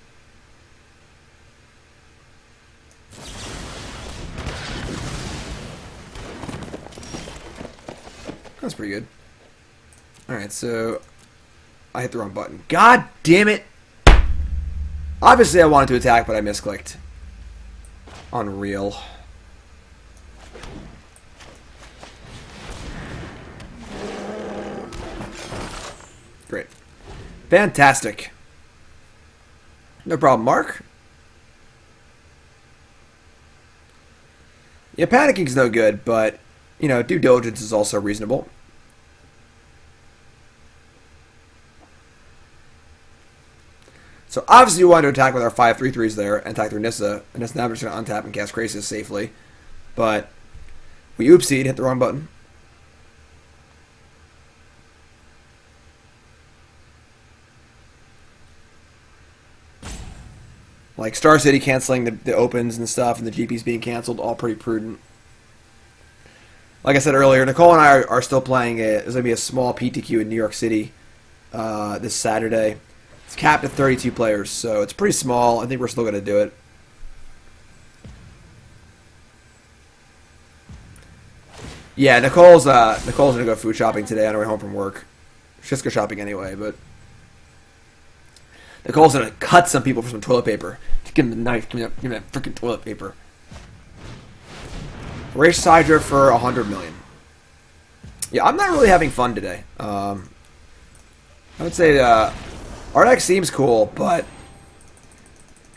that's pretty good. Alright, so I hit the wrong button. God damn it! Obviously I wanted to attack, but I misclicked. Unreal. Great. Fantastic. No problem, Mark. Yeah, panicking's no good, but, you know, due diligence is also reasonable. So, obviously, we wanted to attack with our 5/3/3s there and attack their Nissa, and that's now we're just going to untap and cast Crisis safely. But we oopsied, hit the wrong button. Like Star City canceling the opens and stuff, and the GPs being canceled, all pretty prudent. Like I said earlier, Nicole and I are still playing it. There's going to be a small PTQ in New York City this Saturday. It's capped at 32 players, so it's pretty small. I think we're still going to do it. Yeah, Nicole's going to go food shopping today on her way home from work. She's just go shopping anyway, but Nicole's going to cut some people for some toilet paper. Just give him the knife. Give me that freaking toilet paper. Race Hydra for 100 million. Yeah, I'm not really having fun today. I would say our deck seems cool, but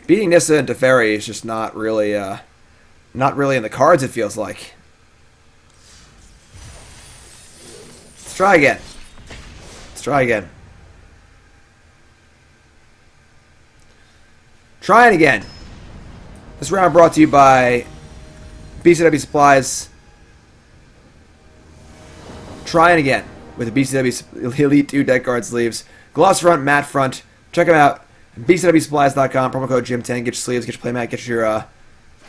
beating Nissa and Teferi is just not really in the cards, it feels like. Let's try again. Let's try again. Trying again. This round brought to you by BCW Supplies. Trying again with the BCW Elite 2 deck card sleeves. Gloss front, matte front. Check them out. BCWSupplies.com. Promo code GYM10. Get your sleeves, get your playmat,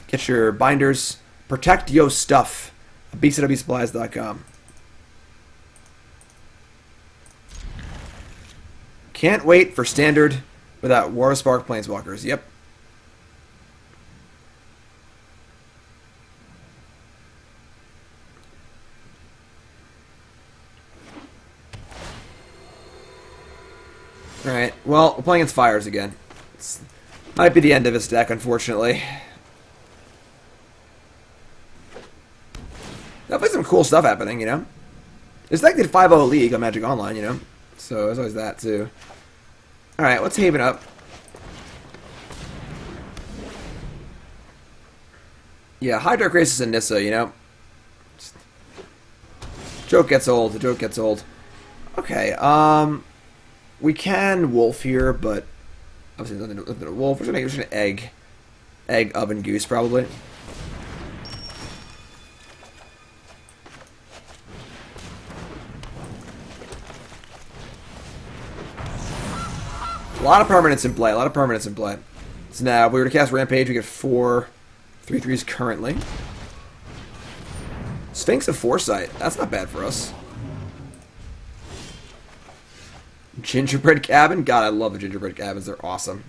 get your binders. Protect your stuff. BCWSupplies.com. Can't wait for Standard without War of Spark Planeswalkers. Yep. Alright, well, we're playing against Fires again. Might be the end of his deck, unfortunately. Definitely some cool stuff happening, you know? This deck did 5-0 League on Magic Online, you know? So there's always that, too. Alright, let's Haven up. Yeah, Hydra Crisis and Nissa, you know? Joke gets old, the joke gets old. Okay, we can Wolf here, but obviously nothing to Wolf. We're just gonna egg Oven Goose probably. A lot of permanents in play. So now, if we were to cast Rampage, we get 4 3/3s currently. Sphinx of Foresight. That's not bad for us. Gingerbread Cabin? God, I love the Gingerbread Cabins. They're awesome.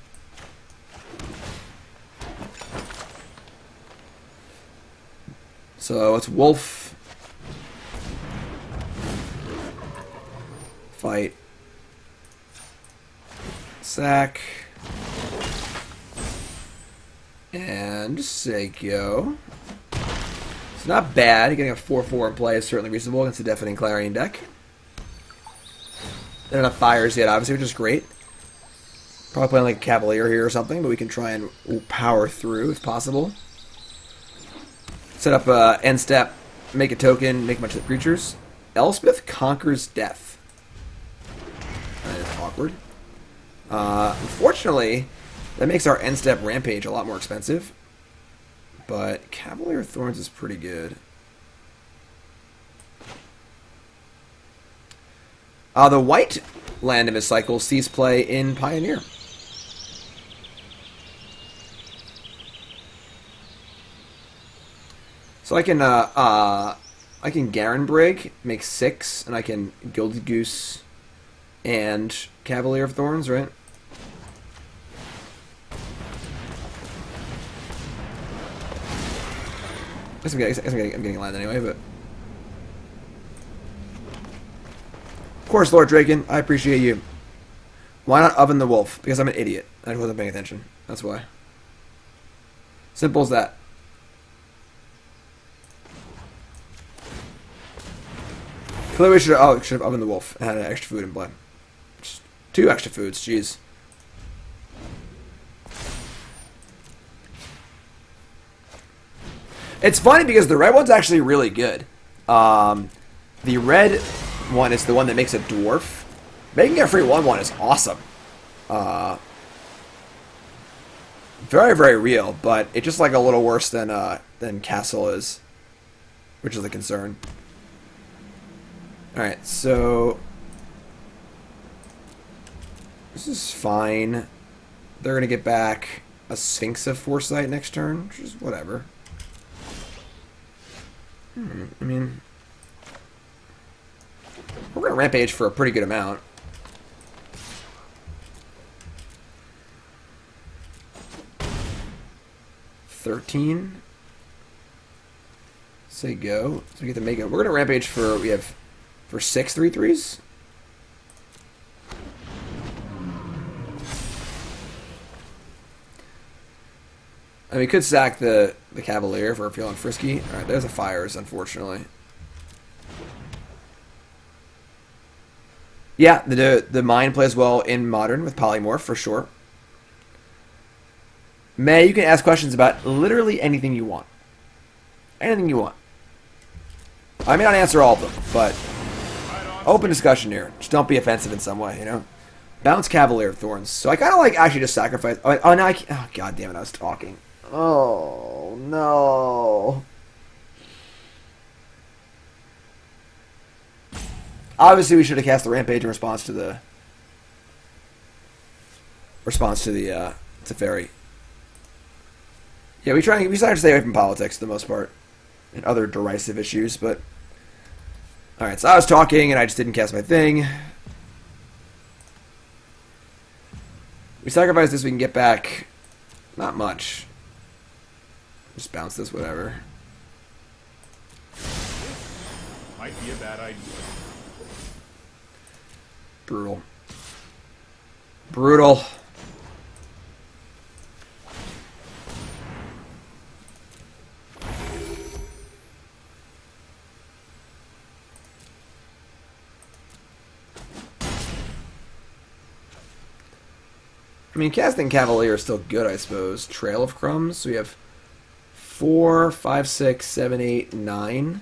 So, it's Wolf. Fight. Sack. And Seikyo. It's not bad. Getting a 4/4 in play is certainly reasonable against a Deafening Clarion deck. They don't have Fires yet, obviously, which is great. Probably playing like a Cavalier here or something, but we can try and power through if possible. Set up end step, make a token, make a bunch of creatures. Elspeth Conquers Death. That is awkward. Unfortunately, that makes our end step Rampage a lot more expensive. But Cavalier of Thorns is pretty good. The white land in his cycle sees play in Pioneer. So I can Garenbrig, make 6, and I can Gilded Goose and Cavalier of Thorns, right? I guess I'm getting land anyway, but... Of course, Lord Draken, I appreciate you. Why not Oven the Wolf? Because I'm an idiot. I wasn't paying attention. That's why. Simple as that. Clearly, we should have Oven the Wolf and had an extra food in play. Just 2 extra foods, jeez. It's funny because the red one's actually really good. The red one is the one that makes a dwarf. Making a free 1/1 is awesome. Very, very real, but it's just like a little worse than Castle is, which is a concern. All right, so this is fine. They're gonna get back a Sphinx of Foresight next turn, which is whatever. I mean, we're going to Rampage for a pretty good amount. $13. Say go. So we get to make it. We're going to Rampage for, we have, for 6 3/3s. I mean, we could sack the Cavalier if we're feeling frisky. Alright, there's a fires, unfortunately. Yeah, the mine plays well in Modern with Polymorph, for sure. May, you can ask questions about literally anything you want. Anything you want. I may not answer all of them, but open discussion here. Just don't be offensive in some way, you know? Bounce Cavalier of Thorns. So I kind of like actually just sacrifice. Oh, no, I can't. Oh, god damn it, I was talking. Oh, no. Obviously, we should have cast the Rampage in response to the Teferi. Yeah, we try to stay away from politics for the most part and other derisive issues, but alright, so I was talking and I just didn't cast my thing. We sacrifice this, we can get back not much. Just bounce this, whatever. Might be a bad idea. Brutal. Brutal. I mean, casting Cavalier is still good, I suppose. Trail of Crumbs. So we have 4, 5, 6, 7, 8, 9.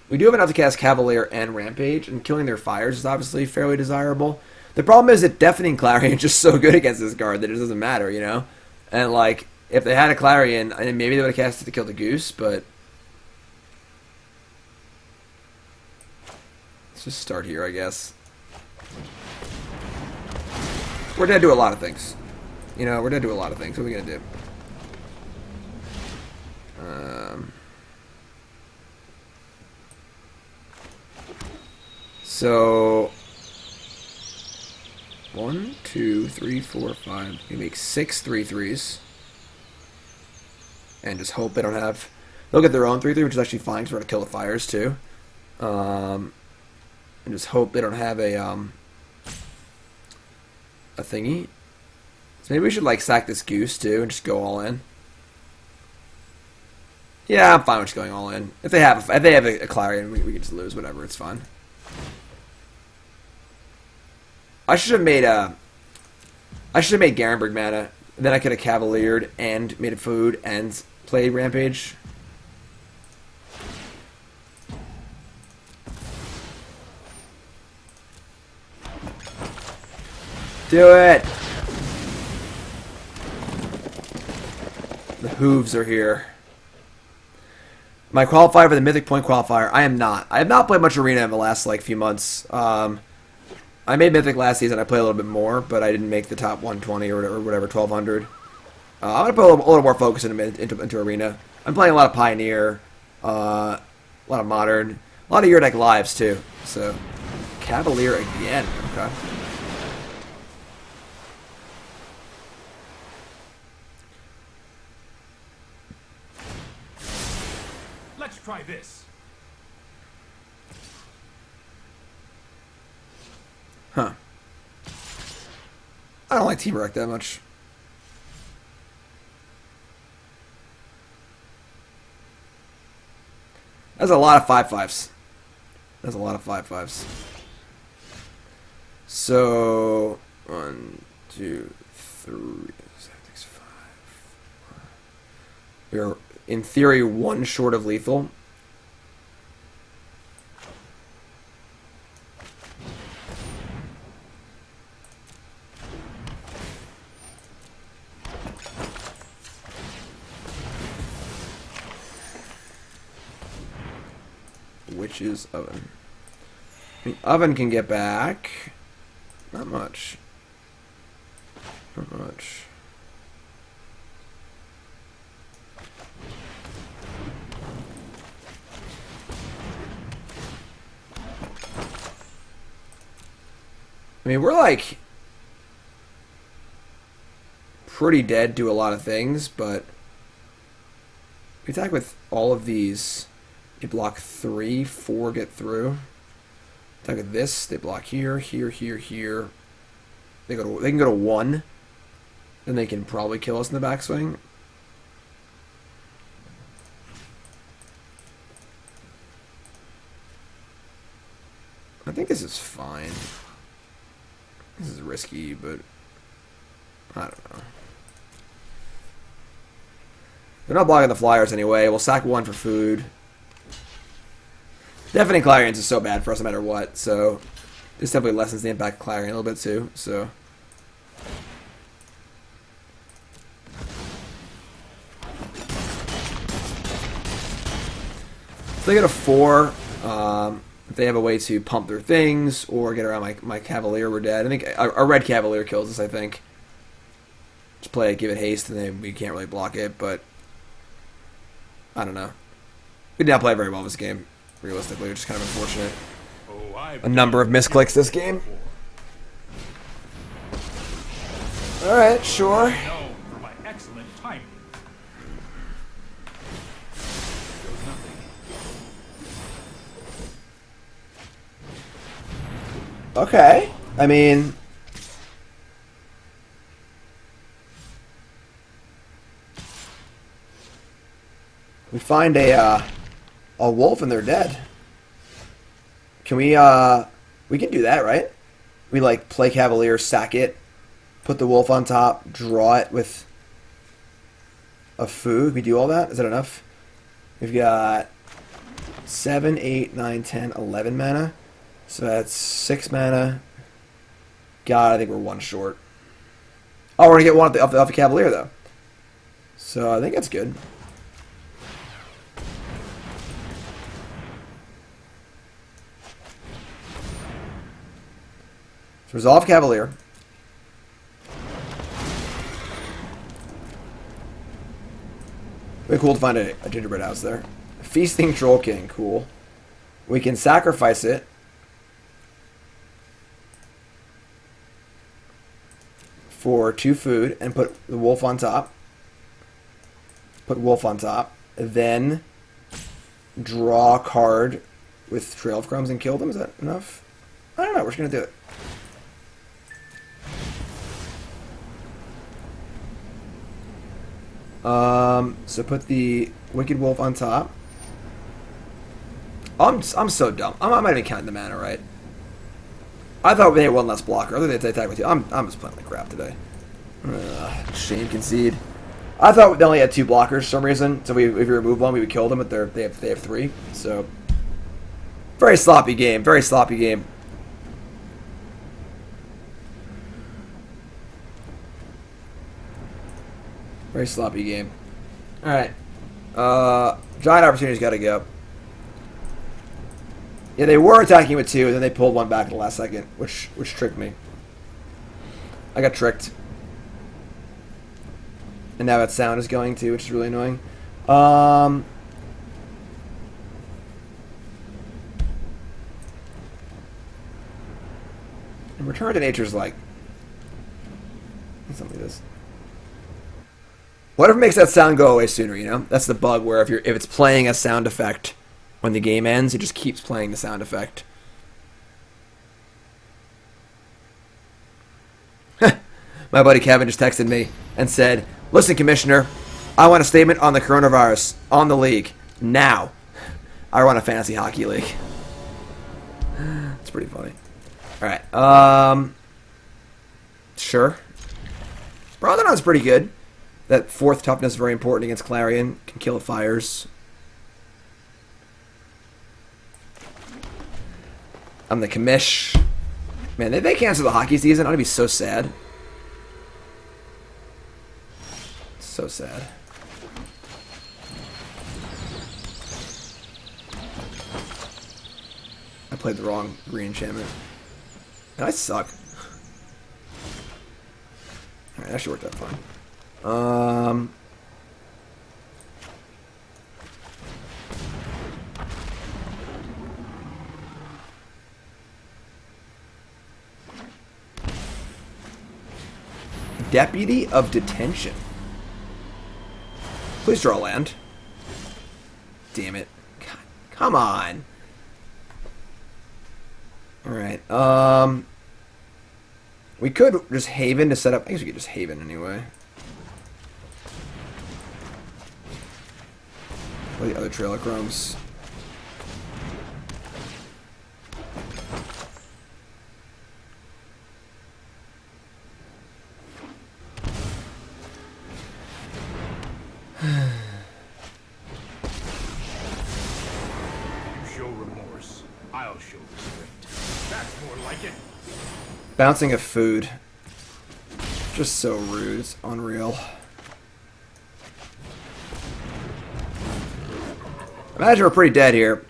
We do have enough to cast Cavalier and Rampage, and killing their fires is obviously fairly desirable. The problem is that Deafening Clarion is just so good against this card that it doesn't matter, you know? And, like, if they had a Clarion, I mean, maybe they would have cast it to kill the Goose, but let's just start here, I guess. We're going to do a lot of things. You know, we're going to do a lot of things. What are we going to do? So 1, 2, 3, 4, 5. We make 6 3/3s, and just hope they don't have. They'll get their own 3/3, which is actually fine because we're gonna kill the fires too. And just hope they don't have a thingy. So maybe we should like sack this Goose too and just go all in. Yeah, I'm fine with just going all in. If they have a Clarion, we can just lose. Whatever, it's fine. I should have made Garenbrig mana. And then I could have Cavaliered and made a food and played Rampage. Do it! The hooves are here. Am I qualified for the Mythic Point qualifier? I am not. I have not played much Arena in the last like few months. I made Mythic last season. I played a little bit more, but I didn't make the top 120 or whatever, 1200. I'm gonna put a little more focus into Arena. I'm playing a lot of Pioneer, a lot of Modern, a lot of your deck lives too. So Cavalier again. Okay. Let's try this. Huh. I don't like Team Wreck that much. That's a lot of 5/5s. That's a lot of 5/5s. So 1, 2, 3, 6, 5, 4. We're in theory one short of lethal. Witch's Oven. I mean, Oven can get back. Not much. Not much. I mean, we're like pretty dead to a lot of things, but we attack with all of these. They block 3, 4 get through. Attack with this, they block here, here, here, here. They can go to 1. Then they can probably kill us in the backswing. I think this is fine. This is risky, but I don't know. They're not blocking the flyers anyway. We'll sack 1 for food. Deafening Clarions is so bad for us no matter what, so this definitely lessens the impact of Clarion a little bit too, so. If they get a 4, if they have a way to pump their things or get around my Cavalier, we're dead. I think our red Cavalier kills us, I think. Just play it, give it haste, and then we can't really block it, but I don't know. We did not play very well this game, realistically, which is kind of unfortunate. A number of misclicks this game. Alright, sure. Known for my excellent timing. Shows nothing. Okay. I mean, we find a wolf and they're dead. Can we can do that, right? We like play Cavalier, sack it, put the wolf on top, draw it with a food. We do all that? Is that enough? We've got 7, 8, 9, 10, 11 mana. So that's 6 mana. God, I think we're 1 short. Oh, we're going to get 1 off the Cavalier, though. So I think that's good. So resolve Cavalier. Very cool to find a gingerbread house there. Feasting Troll King, cool. We can sacrifice it. For 2 food and put the wolf on top. Put wolf on top. Then draw a card with Trail of Crumbs and kill them. Is that enough? I don't know. We're just going to do it. So put the Wicked Wolf on top. I'm so dumb. I'm not even counting the mana, right? I thought they had 1 less blocker. I thought they attack with you. I'm just playing like crap today. Shame concede. I thought they only had 2 blockers for some reason. So if we remove 1, we would kill them, but they have 3. So very sloppy game. Very sloppy game. Very sloppy game. Alright. Giant Opportunity's got to go. Yeah, they were attacking with 2, and then they pulled 1 back at the last second, which tricked me. I got tricked. And now that sound is going too, which is really annoying. And Return to Nature's like something like this. Whatever makes that sound go away sooner, you know? That's the bug where if it's playing a sound effect when the game ends, it just keeps playing the sound effect. My buddy Kevin just texted me and said, "Listen, Commissioner, I want a statement on the coronavirus, on the league, now. I run a fantasy hockey league." It's pretty funny. Alright, sure. Brontodon's pretty good. That 4th toughness is very important against Clarion. Can kill the fires. I'm the commish. Man, they cancel the hockey season. I'm gonna be so sad. So sad. I played the wrong green enchantment. And I suck. Alright, that actually worked out fine. Deputy of Detention. Please draw land. Damn it. God, come on. Alright, we could just Haven to set up. I guess we could just Haven anyway. Or the other Trail of Crumbs. show restraint. That's more like it. Bouncing of food. Just so rude. It's unreal. Imagine we're pretty dead here.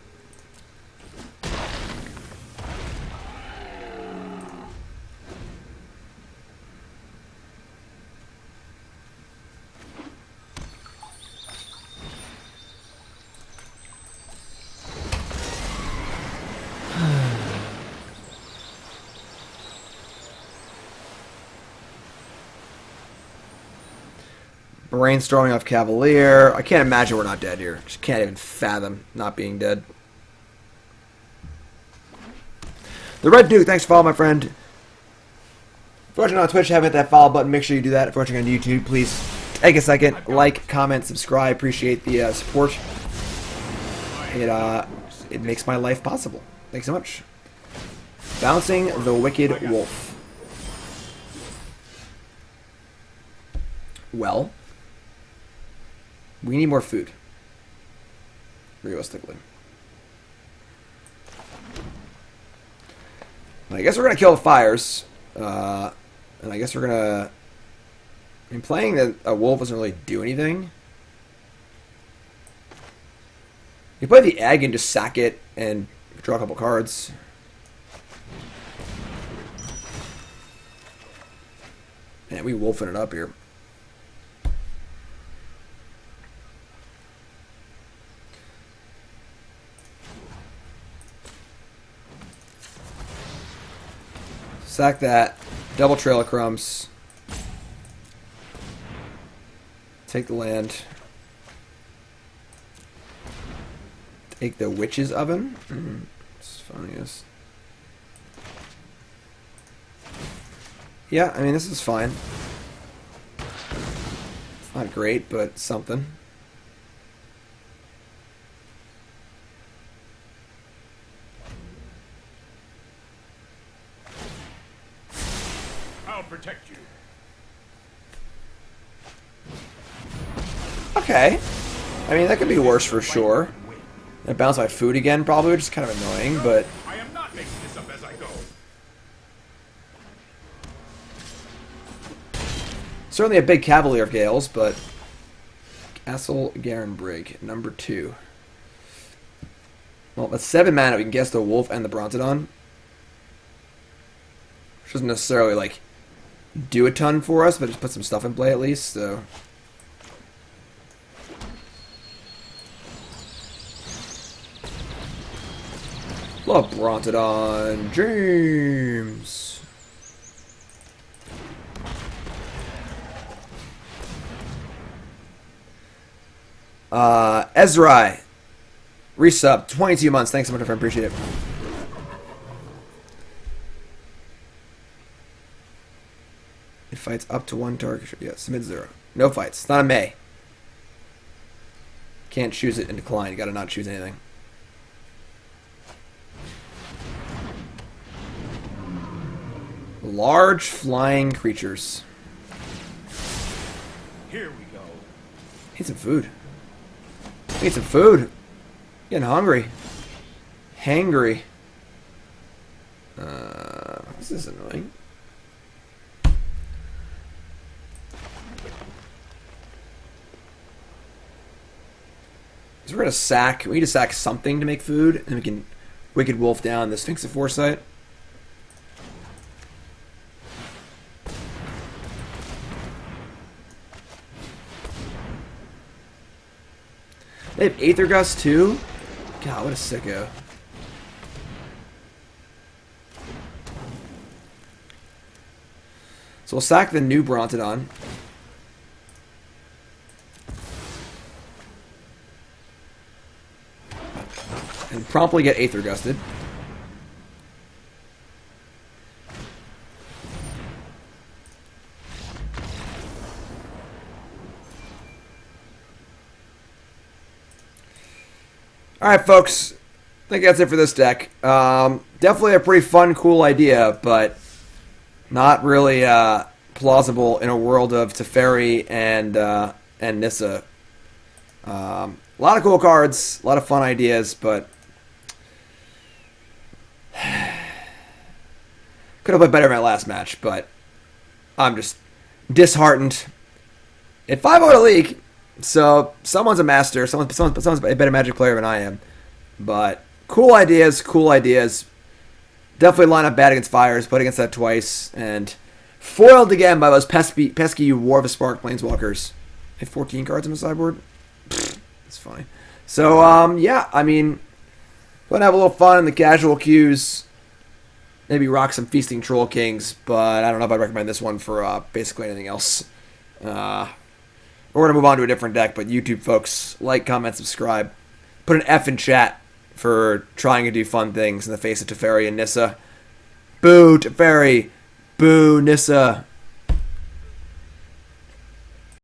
Brainstorming off Cavalier. I can't imagine we're not dead here. Just can't even fathom not being dead. The Red Duke, thanks for following, my friend. If you're watching on Twitch, haven't hit that follow button, make sure you do that. If you're watching on YouTube, please take a second, like, comment, subscribe. Appreciate the support. It makes my life possible. Thanks so much. Bouncing the Wicked Wolf. Well, we need more food. Realistically. I guess we're going to kill the fires. And I guess we're going to... I mean, playing a wolf doesn't really do anything. You play the egg and just sack it and draw a couple cards. Man, we wolfing it up here. Sack that. Double Trail of Crumbs. Take the land. Take the Witch's Oven. It's funny. Yes. Yeah, I mean, this is fine. It's not great, but something. Protect you. Okay. I mean, that could be worse for sure. I bounce my food again, probably, which is kind of annoying, but... I am not making this up as I go. Certainly a big Cavalier of Gales, but... Castle Garenbrig, number 2. Well, that's 7 mana. We can guess the Wolf and the Brontodon. Which doesn't necessarily, like... do a ton for us, but just put some stuff in play at least, so... Love Brontodon. James! Ezra. Resub. 22 months. Thanks so much, friend. Appreciate it. It fights up to 1 target. Yeah, submit 0. No fights. It's not a May. Can't choose it and decline. You gotta not choose anything. Large flying creatures. Here we go. Need some food. Need some food. Getting hungry. Hangry. This is annoying. So we're gonna sack. We need to sack something to make food, and we can Wicked Wolf down the Sphinx of Foresight. They have Aether Gust too? God, what a sicko. So we'll sack the new Brontodon. And promptly get Aether Gusted. Alright, folks. I think that's it for this deck. Definitely a pretty fun, cool idea, but not really plausible in a world of Teferi and Nissa. A lot of cool cards, a lot of fun ideas, but Could have played better in my last match, but I'm just disheartened. At 5-0 to league, so someone's a master. Someone's a better Magic player than I am. But cool ideas. Definitely line up bad against fires. Played against that twice. And foiled again by those pesky War of the Spark Planeswalkers. I have 14 cards in the sideboard. It's fine. So, yeah, I mean, gonna have a little fun in the casual queues. Maybe rock some Feasting Troll Kings, but I don't know if I'd recommend this one for basically anything else. We're gonna move on to a different deck, but YouTube folks, like, comment, subscribe. Put an F in chat for trying to do fun things in the face of Teferi and Nissa. Boo, Teferi. Boo, Nissa.